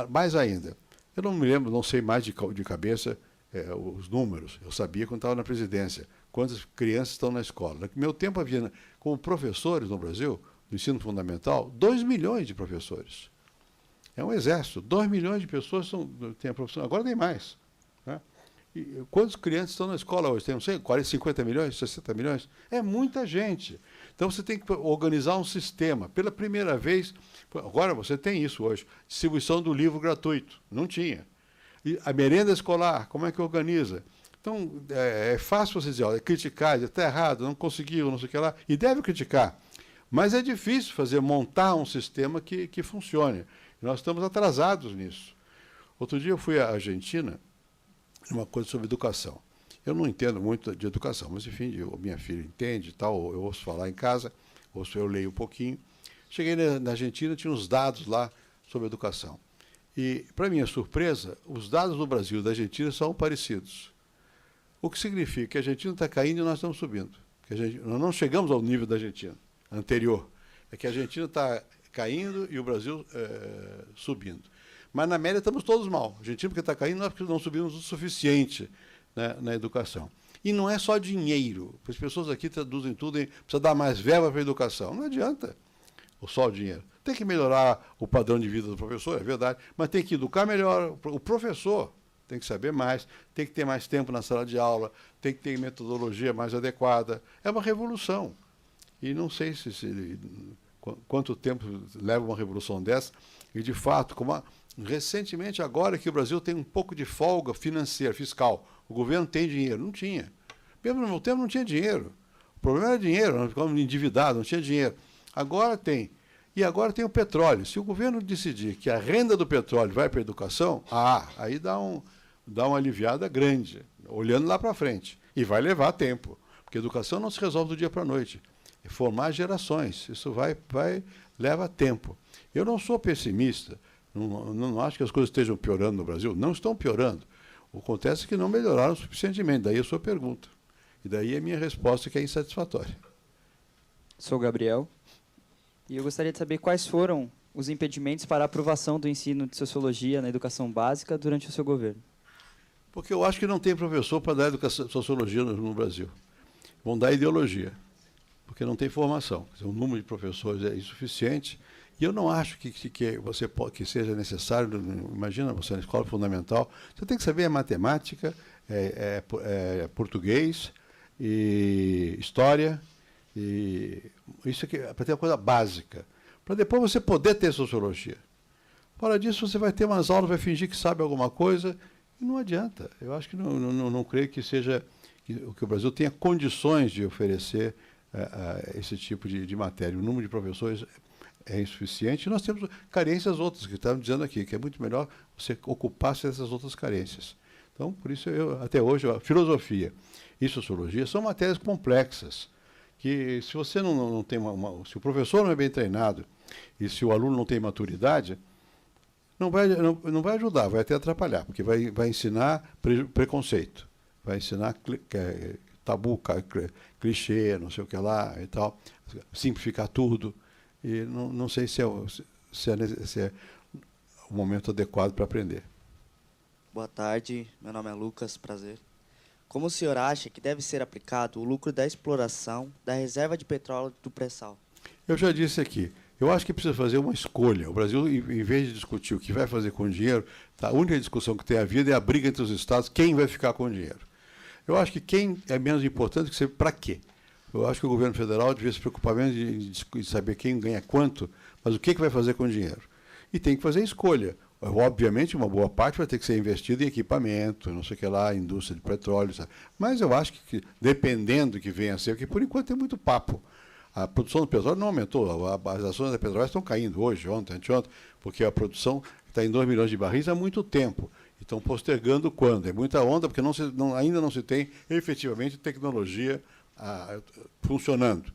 mais ainda, eu não me lembro, não sei mais de cabeça os números, eu sabia quando estava na presidência, quantas crianças estão na escola. No meu tempo havia, como professores no Brasil, no ensino fundamental, 2 milhões de professores. É um exército, 2 milhões de pessoas têm a profissão, agora tem mais. Né? E quantas crianças estão na escola hoje? Tem, não sei, 40, 50 milhões, 60 milhões? É muita gente. Então você tem que organizar um sistema. Pela primeira vez, agora você tem isso hoje, distribuição do livro gratuito. Não tinha. E a merenda escolar, como é que organiza? Então, é fácil você dizer, olha, criticar, está errado, não conseguiu, não sei o que lá, e deve criticar. Mas é difícil montar um sistema que funcione. Nós estamos atrasados nisso. Outro dia eu fui à Argentina, uma coisa sobre educação. Eu não entendo muito de educação, mas, enfim, minha filha entende e tal, eu ouço falar em casa, eu leio um pouquinho. Cheguei na Argentina, tinha uns dados lá sobre educação. E, para minha surpresa, os dados do Brasil e da Argentina são parecidos. O que significa que a Argentina está caindo e nós estamos subindo. Nós não chegamos ao nível da Argentina anterior. É que a Argentina está caindo e o Brasil subindo. Mas, na média, estamos todos mal. A Argentina, porque está caindo, nós porque não subimos o suficiente, né, na educação. E não é só dinheiro. As pessoas aqui traduzem tudo em precisa dar mais verba para a educação. Não adianta só o dinheiro. Tem que melhorar o padrão de vida do professor, é verdade, mas tem que educar melhor o professor. Tem que saber mais, tem que ter mais tempo na sala de aula, tem que ter metodologia mais adequada. É uma revolução. E não sei quanto tempo leva uma revolução dessa. E, de fato, recentemente, agora que o Brasil tem um pouco de folga financeira, fiscal, o governo tem dinheiro. Não tinha. Mesmo no meu tempo não tinha dinheiro. O problema era dinheiro, nós ficávamos endividados, não tinha dinheiro. Agora tem. E agora tem o petróleo. Se o governo decidir que a renda do petróleo vai para a educação, aí dá uma aliviada grande, olhando lá para frente. E vai levar tempo, porque a educação não se resolve do dia para a noite. É formar gerações. Isso leva tempo. Eu não sou pessimista, não acho que as coisas estejam piorando no Brasil. Não estão piorando. O que acontece é que não melhoraram suficientemente. Daí a sua pergunta. E daí a minha resposta, que é insatisfatória. Sou Gabriel. E eu gostaria de saber quais foram os impedimentos para a aprovação do ensino de sociologia na educação básica durante o seu governo. Porque eu acho que não tem professor para dar sociologia no Brasil. Vão dar ideologia, porque não tem formação. O número de professores é insuficiente. E eu não acho que seja necessário, imagina você na escola fundamental, você tem que saber matemática, português, e história, e isso aqui é para ter uma coisa básica, para depois você poder ter sociologia. Fora disso, você vai ter umas aulas, vai fingir que sabe alguma coisa, e não adianta. Eu acho que não creio que seja que o Brasil tenha condições de oferecer esse tipo de matéria. O número de professores é insuficiente, e nós temos carências outras, que estamos dizendo aqui, que é muito melhor você ocupar-se dessas outras carências. Então, por isso, até hoje, a filosofia e sociologia são matérias complexas, que se você não tem se o professor não é bem treinado e se o aluno não tem maturidade, não vai ajudar, vai até atrapalhar, porque vai ensinar preconceito, vai ensinar tabu, clichê, não sei o que lá e tal, simplificar tudo. E não sei se é o momento adequado para aprender. Boa tarde, meu nome é Lucas, prazer. Como o senhor acha que deve ser aplicado o lucro da exploração da reserva de petróleo do pré-sal? Eu já disse aqui, eu acho que precisa fazer uma escolha. O Brasil, em vez de discutir o que vai fazer com o dinheiro, a única discussão que tem havido é a briga entre os estados, quem vai ficar com o dinheiro. Eu acho que quem é menos importante que ser para quê. Eu acho que o governo federal devia se preocupar menos de saber quem ganha quanto, mas o que vai fazer com o dinheiro. E tem que fazer escolha. Obviamente, uma boa parte vai ter que ser investida em equipamento, não sei o que lá, indústria de petróleo, sabe? Mas eu acho que, dependendo do que venha a ser, porque por enquanto tem muito papo. A produção do petróleo não aumentou, as ações da Petrobras estão caindo hoje, ontem, anteontem, porque a produção está em 2 milhões de barris há muito tempo. E estão postergando quando? É muita onda, porque ainda não se tem efetivamente tecnologia funcionando.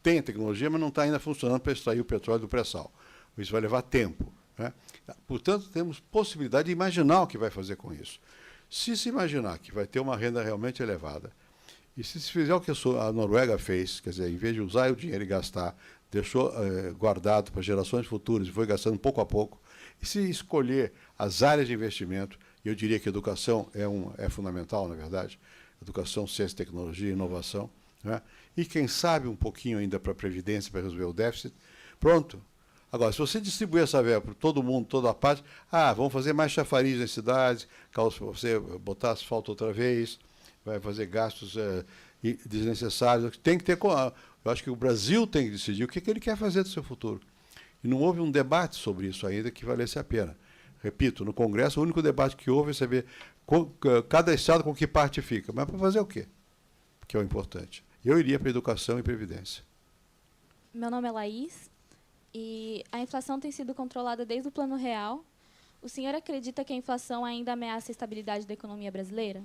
Tem a tecnologia, mas não está ainda funcionando para extrair o petróleo do pré-sal. Isso vai levar tempo, né? Portanto, temos possibilidade de imaginar o que vai fazer com isso. Se imaginar que vai ter uma renda realmente elevada, e se fizer o que a Noruega fez, quer dizer, em vez de usar o dinheiro e gastar deixou guardado para gerações futuras e foi gastando pouco a pouco, e se escolher as áreas de investimento, e eu diria que a educação é fundamental, na verdade, educação, ciência, tecnologia, inovação, né? E quem sabe um pouquinho ainda para a Previdência, para resolver o déficit, pronto. Agora, se você distribuir essa verba para todo mundo, toda a parte, vamos fazer mais chafariz nas cidades, você botar asfalto outra vez, vai fazer gastos desnecessários. Tem que ter. Eu acho que o Brasil tem que decidir o que ele quer fazer do seu futuro. E não houve um debate sobre isso ainda que valesse a pena. Repito, no Congresso, o único debate que houve é saber cada estado com que parte fica. Mas para fazer o quê? Que é o importante. Eu iria para educação e previdência. Meu nome é Laís, e a inflação tem sido controlada desde o Plano Real. O senhor acredita que a inflação ainda ameaça a estabilidade da economia brasileira?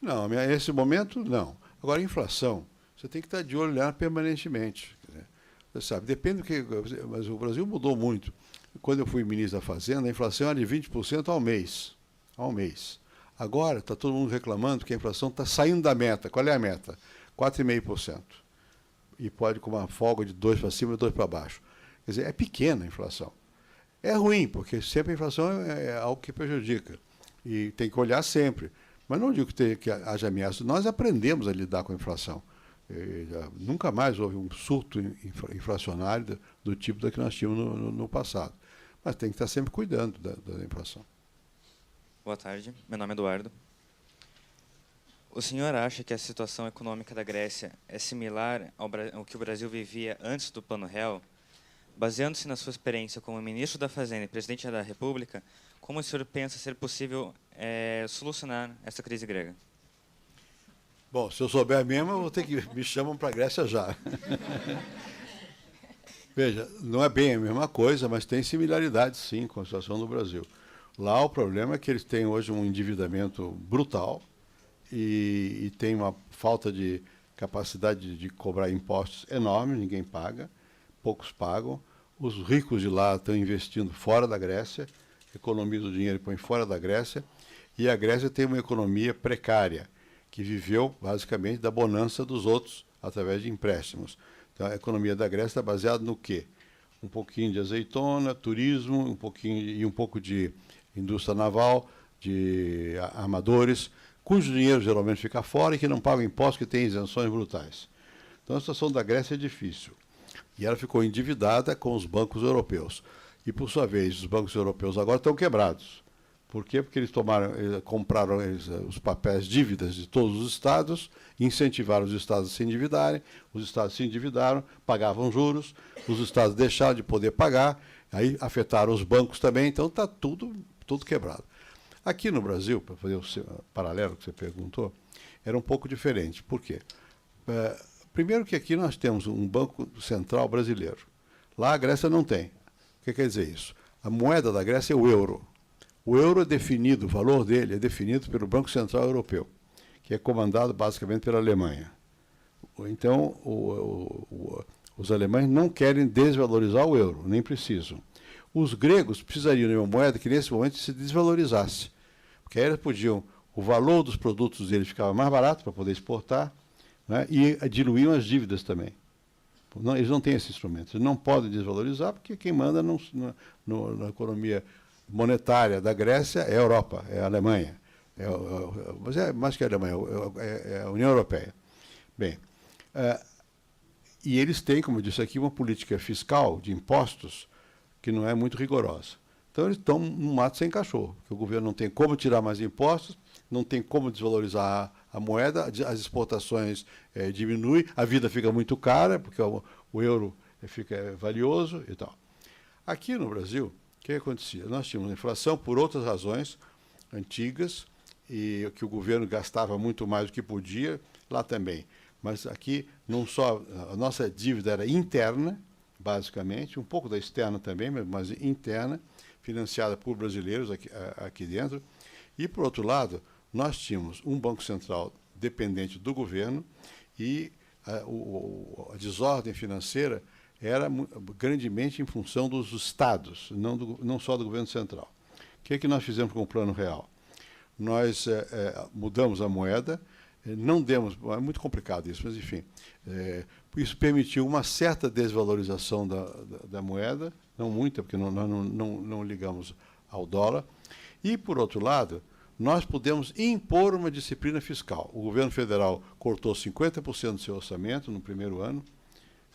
Não, nesse momento, não. Agora, a inflação, você tem que estar de olho nela permanentemente. Você sabe, depende do que... Mas o Brasil mudou muito. Quando eu fui ministro da Fazenda, a inflação era de 20% ao mês. Ao mês. Agora, está todo mundo reclamando que a inflação está saindo da meta. Qual é a meta? 4,5%. E pode com uma folga de 2 para cima e 2 para baixo. Quer dizer, é pequena a inflação. É ruim, porque sempre a inflação é algo que prejudica. E tem que olhar sempre. Mas não digo que haja ameaça. Nós aprendemos a lidar com a inflação. Nunca mais houve um surto inflacionário do tipo da que nós tínhamos no passado. Mas tem que estar sempre cuidando da inflação. Boa tarde, meu nome é Eduardo. O senhor acha que a situação econômica da Grécia é similar ao que o Brasil vivia antes do Plano Real? Baseando-se na sua experiência como ministro da Fazenda e presidente da República, como o senhor pensa ser possível solucionar essa crise grega? Bom, se eu souber mesmo, eu vou ter que me chamam para a Grécia já. Veja, não é bem a mesma coisa, mas tem similaridades, sim, com a situação do Brasil. Lá o problema é que eles têm hoje um endividamento brutal e tem uma falta de capacidade de cobrar impostos enorme, ninguém paga, poucos pagam. Os ricos de lá estão investindo fora da Grécia, economizam o dinheiro e põem fora da Grécia, e a Grécia tem uma economia precária, que viveu basicamente da bonança dos outros através de empréstimos. Então, a economia da Grécia está baseada no quê? Um pouquinho de azeitona, turismo, um pouco de indústria naval, de armadores, cujo dinheiro geralmente fica fora e que não pagam impostos, que tem isenções brutais. Então, a situação da Grécia é difícil. E ela ficou endividada com os bancos europeus. E, por sua vez, os bancos europeus agora estão quebrados. Por quê? Porque eles compraram os papéis dívidas de todos os estados, incentivaram os estados a se endividarem, os estados se endividaram, pagavam juros, os estados deixaram de poder pagar, aí afetaram os bancos também, então está tudo quebrado. Aqui no Brasil, para fazer o paralelo que você perguntou, era um pouco diferente. Por quê? Primeiro que aqui nós temos um Banco Central brasileiro. Lá a Grécia não tem. O que quer dizer isso? A moeda da Grécia é o euro. O euro é definido, o valor dele é definido pelo Banco Central Europeu, que é comandado basicamente pela Alemanha. Então, os alemães não querem desvalorizar o euro, nem precisam. Os gregos precisariam de uma moeda que nesse momento se desvalorizasse, porque aí eles podiam, o valor dos produtos deles ficava mais barato para poder exportar, né, e diluíam as dívidas também. Não, eles não têm esse instrumento, eles não podem desvalorizar, porque quem manda na economia monetária da Grécia é a Europa, é a Alemanha. Mas é mais que a Alemanha, é a União Europeia. Bem, e eles têm, como eu disse aqui, uma política fiscal de impostos que não é muito rigorosa. Então eles estão num mato sem cachorro, porque o governo não tem como tirar mais impostos, não tem como desvalorizar a moeda, as exportações diminuem, a vida fica muito cara, porque o euro fica valioso e tal. Aqui no Brasil, o que acontecia? Nós tínhamos inflação por outras razões antigas, e que o governo gastava muito mais do que podia, lá também. Mas aqui, não só a nossa dívida era interna, basicamente, um pouco da externa também, mas interna, financiada por brasileiros aqui dentro. E, por outro lado, nós tínhamos um Banco Central dependente do governo e a desordem financeira era grandemente em função dos estados, não só do governo central. O que nós fizemos com o Plano Real? Nós mudamos a moeda não demos, é muito complicado isso, mas enfim, isso permitiu uma certa desvalorização da moeda, não muita, porque nós não ligamos ao dólar, e, por outro lado, nós pudemos impor uma disciplina fiscal. O governo federal cortou 50% do seu orçamento no primeiro ano,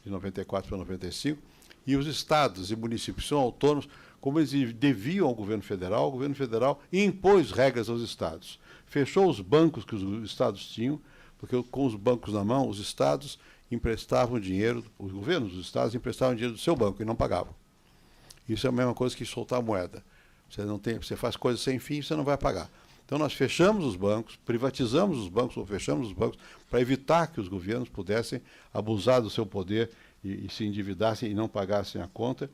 de 94 para 95, e os estados e municípios são autônomos, como eles deviam ao governo federal, o governo federal impôs regras aos estados. Fechou os bancos que os estados tinham, porque com os bancos na mão, os estados emprestavam dinheiro, os governos dos estados emprestavam dinheiro do seu banco e não pagavam. Isso é a mesma coisa que soltar moeda. Você faz coisas sem fim e você não vai pagar. Então nós fechamos os bancos, privatizamos os bancos ou fechamos os bancos para evitar que os governos pudessem abusar do seu poder e se endividassem e não pagassem a conta.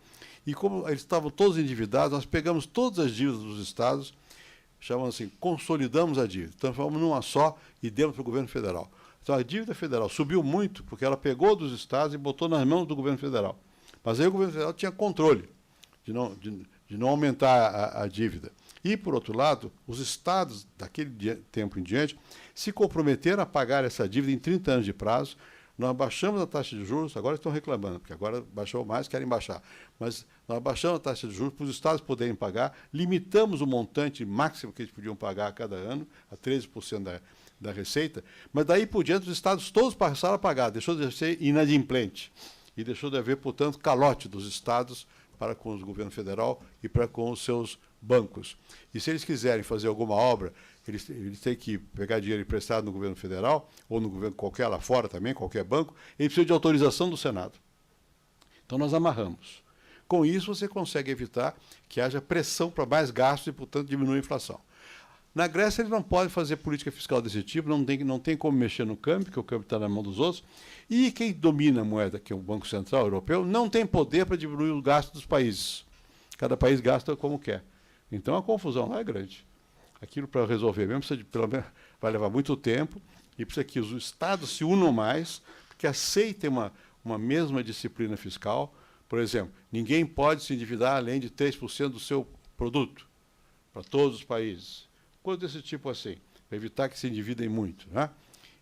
E como eles estavam todos endividados, nós pegamos todas as dívidas dos estados, chamamos assim, consolidamos a dívida, transformamos numa só e demos para o governo federal. Então a dívida federal subiu muito porque ela pegou dos estados e botou nas mãos do governo federal. Mas aí o governo federal tinha controle de não aumentar a dívida. E, por outro lado, os estados, daquele tempo em diante, se comprometeram a pagar essa dívida em 30 anos de prazo. Nós baixamos a taxa de juros, agora estão reclamando, porque agora baixou mais, querem baixar. Mas nós baixamos a taxa de juros para os estados poderem pagar, limitamos o montante máximo que eles podiam pagar a cada ano, a 13% da receita, mas daí por diante os estados todos passaram a pagar, deixou de ser inadimplente. E deixou de haver, portanto, calote dos estados para com o governo federal e para com os seus bancos. E se eles quiserem fazer alguma obra, eles têm que pegar dinheiro emprestado no governo federal, ou no governo qualquer lá fora também, qualquer banco, eles precisam de autorização do Senado. Então nós amarramos. Com isso você consegue evitar que haja pressão para mais gastos e, portanto, diminuir a inflação. Na Grécia eles não podem fazer política fiscal desse tipo, não tem como mexer no câmbio, porque o câmbio está na mão dos outros, e quem domina a moeda, que é o Banco Central Europeu, não tem poder para diminuir o gasto dos países. Cada país gasta como quer. Então a confusão lá é grande. Aquilo para resolver mesmo pelo menos, vai levar muito tempo e precisa que os estados se unam mais, que aceitem uma mesma disciplina fiscal. Por exemplo, ninguém pode se endividar além de 3% do seu produto, para todos os países. Coisa desse tipo assim, para evitar que se endividem muito. Né?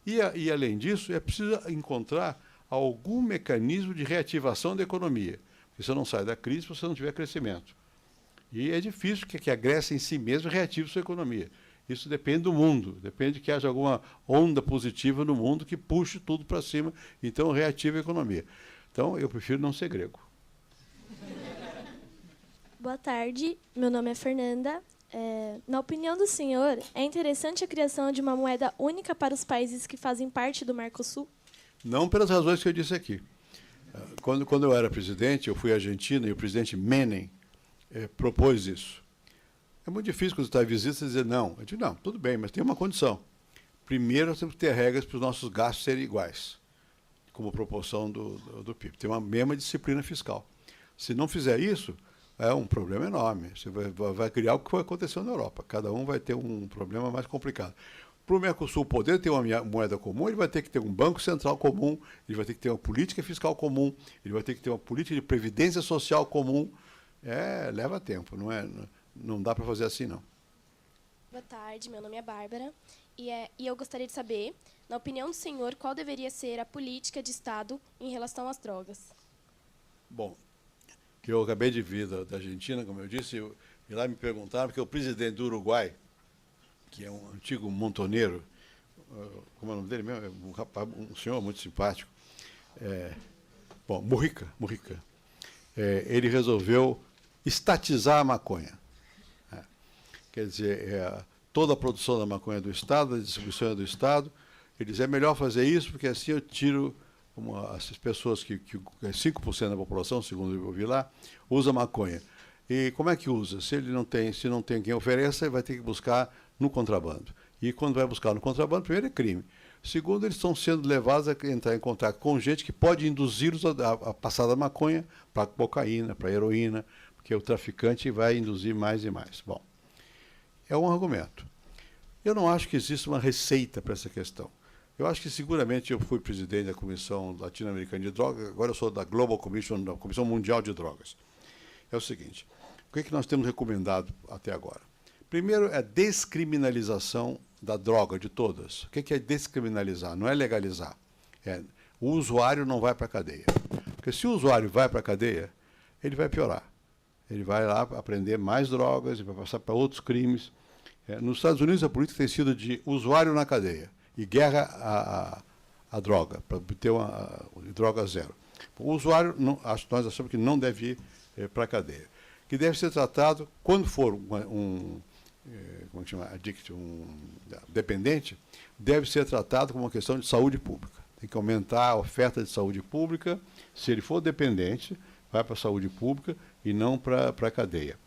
E, além disso, é preciso encontrar algum mecanismo de reativação da economia. Porque você não sai da crise se você não tiver crescimento. E é difícil que a Grécia em si mesma reative sua economia. Isso depende do mundo, depende que haja alguma onda positiva no mundo que puxe tudo para cima, então reative a economia. Então, eu prefiro não ser grego. Boa tarde, meu nome é Fernanda. Na opinião do senhor, é interessante a criação de uma moeda única para os países que fazem parte do Mercosul? Não pelas razões que eu disse aqui. Quando eu era presidente, eu fui à Argentina e o presidente Menem propôs isso. É muito difícil quando você está em visita dizer não. Eu digo, não, tudo bem, mas tem uma condição. Primeiro, nós temos que ter regras para os nossos gastos serem iguais, como proporção do PIB. Tem uma mesma disciplina fiscal. Se não fizer isso, é um problema enorme. Você vai criar o que aconteceu na Europa. Cada um vai ter um problema mais complicado. Para o Mercosul poder ter uma moeda comum, ele vai ter que ter um banco central comum, ele vai ter que ter uma política fiscal comum, ele vai ter que ter uma política de previdência social comum. Leva tempo, não dá para fazer assim, não. Boa tarde, meu nome é Bárbara e eu gostaria de saber, na opinião do senhor, qual deveria ser a política de Estado em relação às drogas? Bom, eu acabei de vir da Argentina, como eu disse, e lá me perguntaram, porque o presidente do Uruguai, que é um antigo montoneiro, como é o nome dele mesmo? Um senhor muito simpático, Mujica. Ele resolveu estatizar a maconha. Quer dizer, toda a produção da maconha do Estado, a distribuição é do Estado. Ele diz, é melhor fazer isso, porque assim eu tiro essas pessoas que 5% da população, segundo eu ouvi lá, usa maconha. E como é que usa? Se não tem quem ofereça, ele vai ter que buscar no contrabando. E quando vai buscar no contrabando, primeiro é crime. Segundo, eles estão sendo levados a entrar em contato com gente que pode induzi-los a passar da maconha para cocaína, para heroína, porque o traficante vai induzir mais e mais. Bom, é um argumento. Eu não acho que exista uma receita para essa questão. Eu acho que seguramente eu fui presidente da Comissão Latino-Americana de Drogas, agora eu sou da Global Commission, da Comissão Mundial de Drogas. É o seguinte, o que nós temos recomendado até agora? Primeiro é a descriminalização da droga, de todas. O que é descriminalizar? Não é legalizar. O usuário não vai para a cadeia. Porque se o usuário vai para a cadeia, ele vai piorar. Ele vai lá aprender mais drogas, ele vai passar para outros crimes. Nos Estados Unidos, a política tem sido de usuário na cadeia e guerra à droga, para obter uma droga zero. O usuário, nós achamos que não deve ir para a cadeia. Que deve ser tratado, quando for como chama? Addict, dependente, deve ser tratado como uma questão de saúde pública. Tem que aumentar a oferta de saúde pública. Se ele for dependente, vai para a saúde pública e não para a cadeia.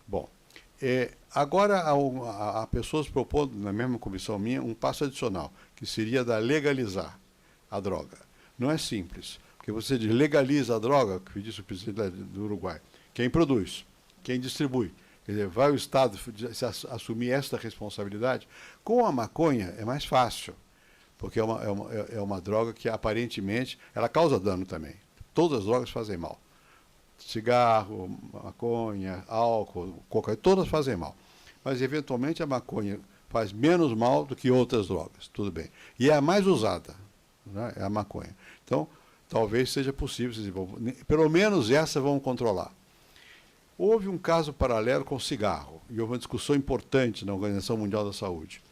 Bom, agora há pessoas propondo, na mesma comissão minha, um passo adicional, que seria da legalizar a droga. Não é simples, porque você legaliza a droga, que disse o presidente do Uruguai, quem produz, quem distribui. Quer dizer, vai o Estado assumir esta responsabilidade? Com a maconha é mais fácil, porque é uma droga que aparentemente ela causa dano também. Todas as drogas fazem mal. Cigarro, maconha, álcool, cocaína, todas fazem mal. Mas, eventualmente, a maconha faz menos mal do que outras drogas, tudo bem. E é a mais usada, né? É a maconha. Então, talvez seja possível, pelo menos essa vamos controlar. Houve um caso paralelo com o cigarro, e houve uma discussão importante na Organização Mundial da Saúde.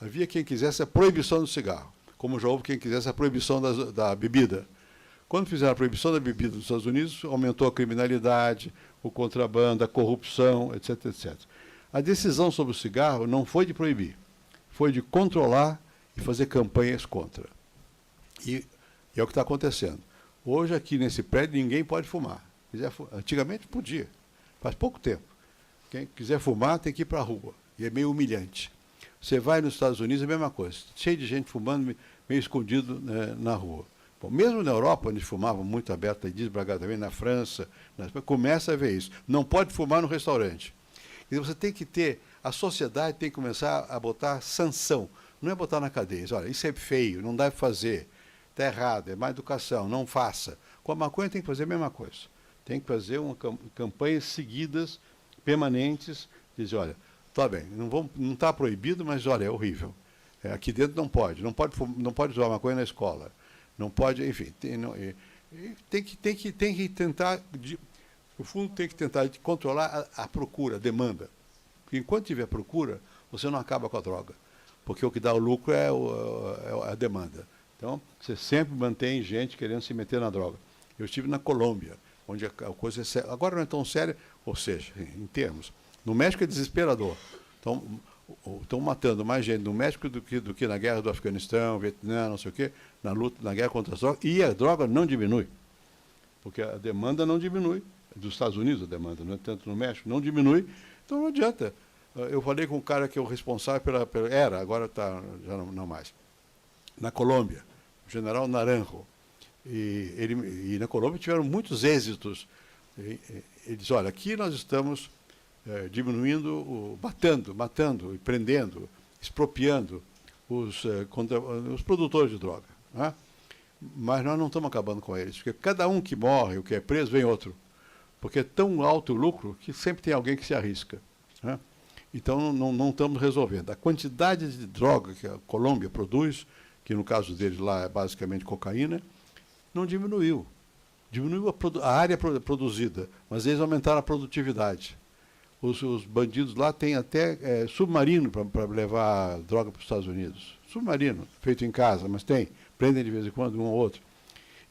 Havia quem quisesse a proibição do cigarro, como já houve quem quisesse a proibição da bebida. Quando fizeram a proibição da bebida nos Estados Unidos, aumentou a criminalidade, o contrabando, a corrupção, etc, etc. A decisão sobre o cigarro não foi de proibir, foi de controlar e fazer campanhas contra. E é o que está acontecendo. Hoje, aqui nesse prédio, ninguém pode fumar. Antigamente podia, faz pouco tempo. Quem quiser fumar tem que ir para a rua, e é meio humilhante. Você vai nos Estados Unidos, é a mesma coisa, cheio de gente fumando, meio escondido, né, na rua. Bom, mesmo na Europa, onde fumavam muito aberta e desbragadamente, na França, começa a ver isso. Não pode fumar no restaurante. E você tem que ter, a sociedade tem que começar a botar sanção. Não é botar na cadeia. Olha, isso é feio, não deve fazer, está errado, é má educação, não faça. Com a maconha tem que fazer a mesma coisa. Tem que fazer campanhas seguidas, permanentes, dizer, olha, tá bem, não está proibido, mas olha, é horrível. Aqui dentro não pode usar maconha na escola. Não pode, enfim, tem que tentar, o fundo tem que tentar controlar a procura, a demanda. Porque enquanto tiver procura, você não acaba com a droga, porque o que dá o lucro é a demanda. Então, você sempre mantém gente querendo se meter na droga. Eu estive na Colômbia, onde a coisa é séria. Agora não é tão séria, ou seja, em termos. No México é desesperador. Então, estão matando mais gente no México do que na guerra do Afeganistão, Vietnã, não sei o quê, na guerra contra as drogas, e a droga não diminui, porque a demanda não diminui, dos Estados Unidos a demanda, não é tanto no México, não diminui, então não adianta. Eu falei com um cara que é o responsável agora está, já não mais, na Colômbia, o general Naranjo, e na Colômbia tiveram muitos êxitos. Ele diz, olha, aqui nós estamos diminuindo, matando e prendendo, expropriando os produtores de droga. Né? Mas nós não estamos acabando com eles, porque cada um que morre, ou que é preso, vem outro. Porque é tão alto o lucro que sempre tem alguém que se arrisca. Né? Então não estamos resolvendo. A quantidade de droga que a Colômbia produz, que no caso deles lá é basicamente cocaína, não diminuiu. Diminuiu a área produzida, mas eles aumentaram a produtividade. Os bandidos lá têm até submarino para levar droga para os Estados Unidos. Submarino, feito em casa, mas tem. Prendem de vez em quando um ou outro.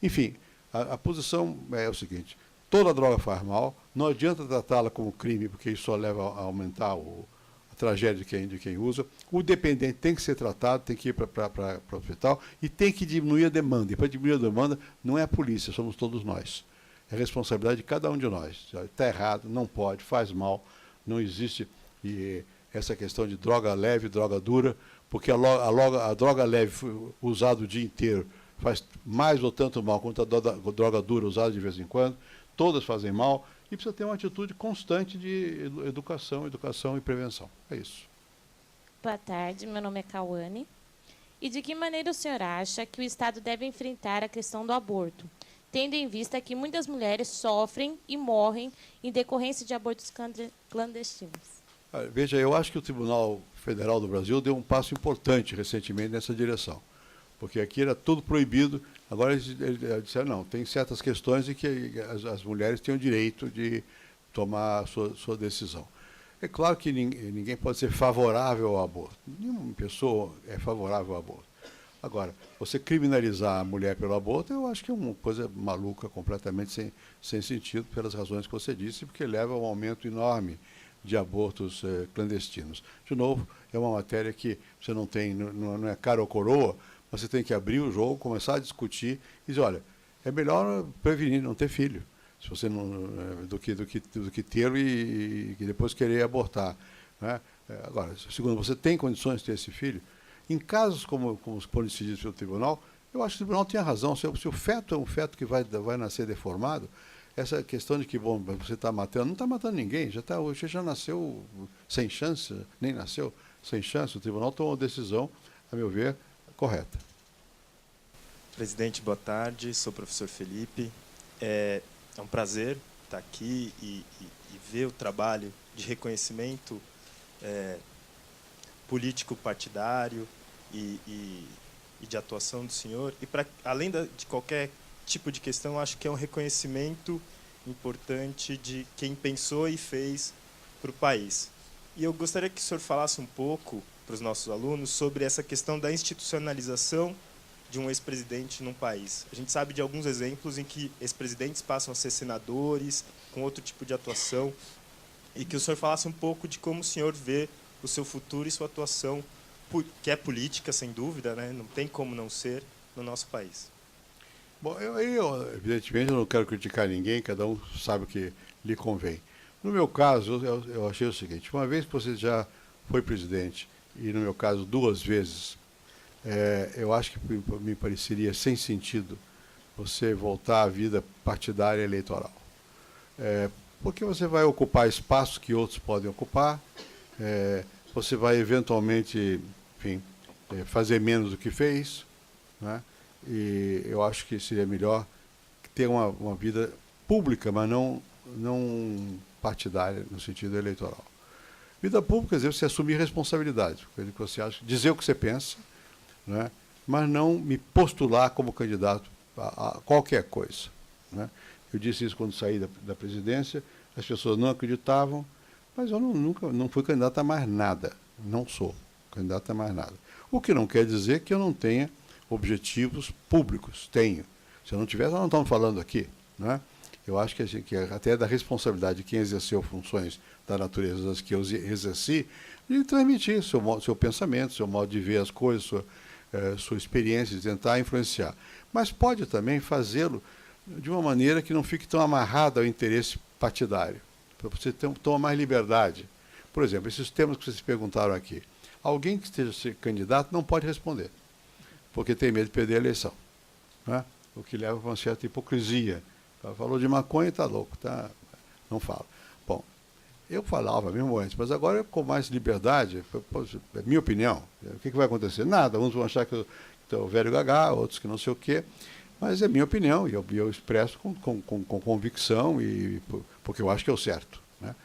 Enfim, a posição é o seguinte, toda droga faz mal, não adianta tratá-la como crime, porque isso só leva a aumentar a tragédia de quem usa. O dependente tem que ser tratado, tem que ir para o hospital e tem que diminuir a demanda. E para diminuir a demanda não é a polícia, somos todos nós. É responsabilidade de cada um de nós. Está errado, não pode, faz mal, não existe essa questão de droga leve, droga dura, porque a droga leve usada o dia inteiro faz mais ou tanto mal quanto a droga dura usada de vez em quando. Todas fazem mal e precisa ter uma atitude constante de educação e prevenção. É isso. Boa tarde, meu nome é Cauane. E de que maneira o senhor acha que o Estado deve enfrentar a questão do aborto, tendo em vista que muitas mulheres sofrem e morrem em decorrência de abortos clandestinos? Veja, eu acho que o Tribunal Federal do Brasil deu um passo importante recentemente nessa direção, porque aqui era tudo proibido, agora eles disseram, não, tem certas questões em que as mulheres têm o direito de tomar a sua decisão. É claro que ninguém pode ser favorável ao aborto, nenhuma pessoa é favorável ao aborto. Agora, você criminalizar a mulher pelo aborto, eu acho que é uma coisa maluca, completamente sem sentido, pelas razões que você disse, porque leva a um aumento enorme de abortos clandestinos. De novo, é uma matéria que você não tem, não é cara ou coroa, mas você tem que abrir o jogo, começar a discutir e dizer, olha, é melhor prevenir, não ter filho, se você não, do que tê-lo e depois querer abortar, né? Agora, segundo, você tem condições de ter esse filho? Em casos como os que decididos pelo tribunal, eu acho que o tribunal tem a razão. Se o feto é um feto que vai nascer deformado, essa questão de que, bom, você está matando, não está matando ninguém, você já nasceu sem chance, nem nasceu sem chance. O tribunal tomou uma decisão, a meu ver, correta. Presidente, boa tarde. Sou o professor Felipe. É um prazer estar aqui e ver o trabalho de reconhecimento político partidário e de atuação do senhor. E, além de qualquer tipo de questão, acho que é um reconhecimento importante de quem pensou e fez para o país. E eu gostaria que o senhor falasse um pouco para os nossos alunos sobre essa questão da institucionalização de um ex-presidente num país. A gente sabe de alguns exemplos em que ex-presidentes passam a ser senadores, com outro tipo de atuação, e que o senhor falasse um pouco de como o senhor vê o seu futuro e sua atuação, que é política, sem dúvida, né? Não tem como não ser, no nosso país. Bom, evidentemente, eu não quero criticar ninguém, cada um sabe o que lhe convém. No meu caso, eu achei o seguinte, uma vez que você já foi presidente, e no meu caso 2 vezes, eu acho que me pareceria sem sentido você voltar à vida partidária eleitoral. Porque você vai ocupar espaços que outros podem ocupar, você vai eventualmente, enfim, fazer menos do que fez, né? E eu acho que seria melhor ter uma vida pública, mas não partidária no sentido eleitoral. Vida pública, quer dizer, você assumir responsabilidade, coisa que você acha, dizer o que você pensa, né? Mas não me postular como candidato a qualquer coisa, né? Eu disse isso quando saí da presidência, as pessoas não acreditavam, mas eu nunca fui candidato a mais nada, não sou candidato a mais nada. O que não quer dizer que eu não tenha objetivos públicos, tenho. Se eu não tivesse, nós não estamos falando aqui, né? Eu acho que até é da responsabilidade de quem exerceu funções da natureza das que eu exerci, de transmitir seu pensamento, seu modo de ver as coisas, sua experiência, de tentar influenciar. Mas pode também fazê-lo de uma maneira que não fique tão amarrado ao interesse partidário, para você tomar mais liberdade. Por exemplo, esses temas que vocês perguntaram aqui. Alguém que esteja ser candidato não pode responder, porque tem medo de perder a eleição, né? O que leva a uma certa hipocrisia. Falou de maconha, está louco, tá? Não fala. Bom, eu falava mesmo antes, mas agora com mais liberdade, é minha opinião. O que vai acontecer? Nada, uns vão achar que eu estou velho gagá, outros que não sei o quê, mas é minha opinião e eu expresso com convicção, porque eu acho que é o certo, né?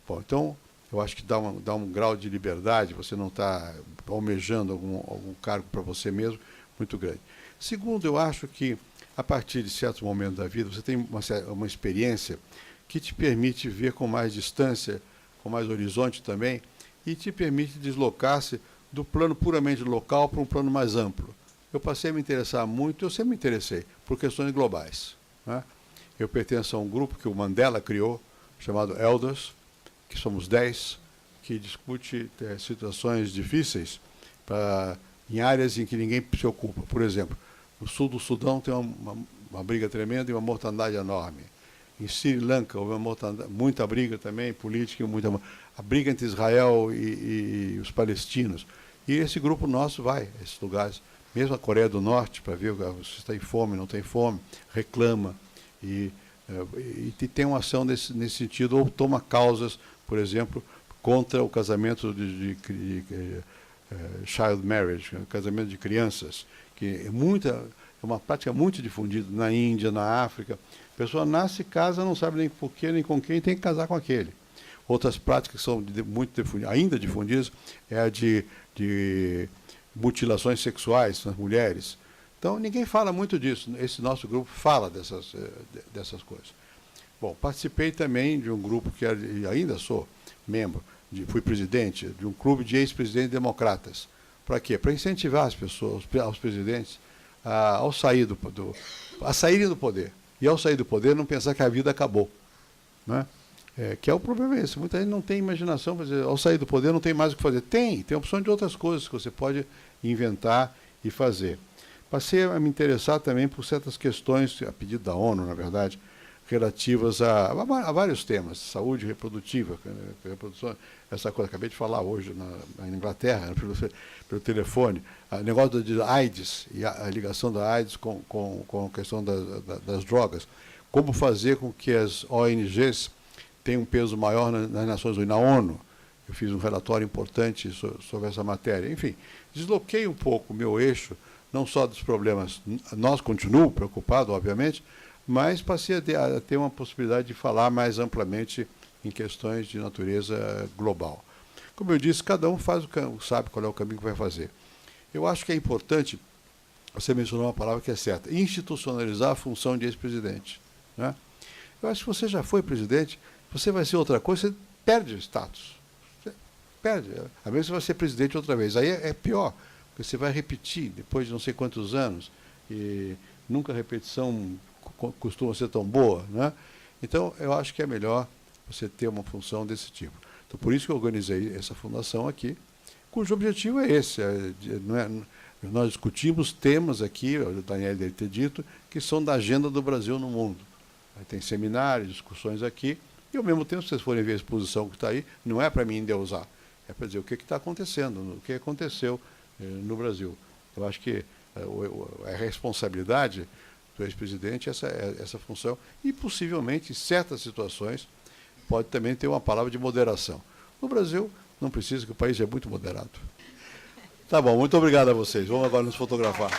Bom, então, eu acho que dá um grau de liberdade, você não está almejando algum cargo para você mesmo muito grande. Segundo, eu acho que, a partir de certos momentos da vida, você tem uma experiência que te permite ver com mais distância, com mais horizonte também, e te permite deslocar-se do plano puramente local para um plano mais amplo. Eu passei a me interessar muito, eu sempre me interessei, por questões globais, né? Eu pertenço a um grupo que o Mandela criou, chamado Elders, que somos 10, que discute situações difíceis em áreas em que ninguém se ocupa. Por exemplo, no sul do Sudão tem uma briga tremenda e uma mortandade enorme. Em Sri Lanka houve muita briga também, política, a briga entre Israel e os palestinos. E esse grupo nosso vai a esses lugares, mesmo a Coreia do Norte, para ver se está em fome, não tem fome, reclama e tem uma ação nesse sentido, ou toma causas, por exemplo, contra o casamento de child marriage, casamento de crianças, que é uma prática muito difundida na Índia, na África. A pessoa nasce, casa, não sabe nem por quê, nem com quem, tem que casar com aquele. Outras práticas que são ainda difundidas é a de mutilações sexuais nas mulheres. Então, ninguém fala muito disso. Esse nosso grupo fala dessas coisas. Bom, participei também de um grupo e ainda sou membro, fui presidente de um clube de ex-presidentes democratas. Para quê? Para incentivar as pessoas, os presidentes, a saírem do poder. E ao sair do poder, não pensar que a vida acabou. Né? Que é o problema esse. Muita gente não tem imaginação, para dizer, ao sair do poder não tem mais o que fazer. Tem opção de outras coisas que você pode inventar e fazer. Passei a me interessar também por certas questões, a pedido da ONU, na verdade, relativas a vários temas, saúde reprodutiva, reprodução, essa coisa, acabei de falar hoje na Inglaterra, pelo telefone, o negócio de AIDS e a ligação da AIDS com a questão das drogas. Como fazer com que as ONGs tenham um peso maior nas Nações Unidas, na ONU. Eu fiz um relatório importante sobre essa matéria. Enfim, desloquei um pouco o meu eixo, não só dos problemas, nós continuo preocupado, obviamente, mas passei a ter uma possibilidade de falar mais amplamente em questões de natureza global. Como eu disse, cada um sabe qual é o caminho que vai fazer. Eu acho que é importante, você mencionou uma palavra que é certa, institucionalizar a função de ex-presidente. Né? Eu acho que você já foi presidente, você vai ser outra coisa, você perde o status. Você perde. A menos que você vai ser presidente outra vez. Aí é pior, porque você vai repetir depois de não sei quantos anos, e nunca a repetição costuma ser tão boa. Né? Então, eu acho que é melhor você ter uma função desse tipo. Então, por isso que eu organizei essa fundação aqui, cujo objetivo é esse. Nós discutimos temas aqui, o Daniel deve ter dito, que são da agenda do Brasil no mundo. Aí tem seminários, discussões aqui, e ao mesmo tempo, se vocês forem ver a exposição que está aí, não é para mim endeusar, é para dizer o que está acontecendo, o que aconteceu no Brasil. Eu acho que a responsabilidade do ex-presidente essa função, e possivelmente, em certas situações, pode também ter uma palavra de moderação. No Brasil, não precisa, que o país é muito moderado. Tá bom, muito obrigado a vocês. Vamos agora nos fotografar.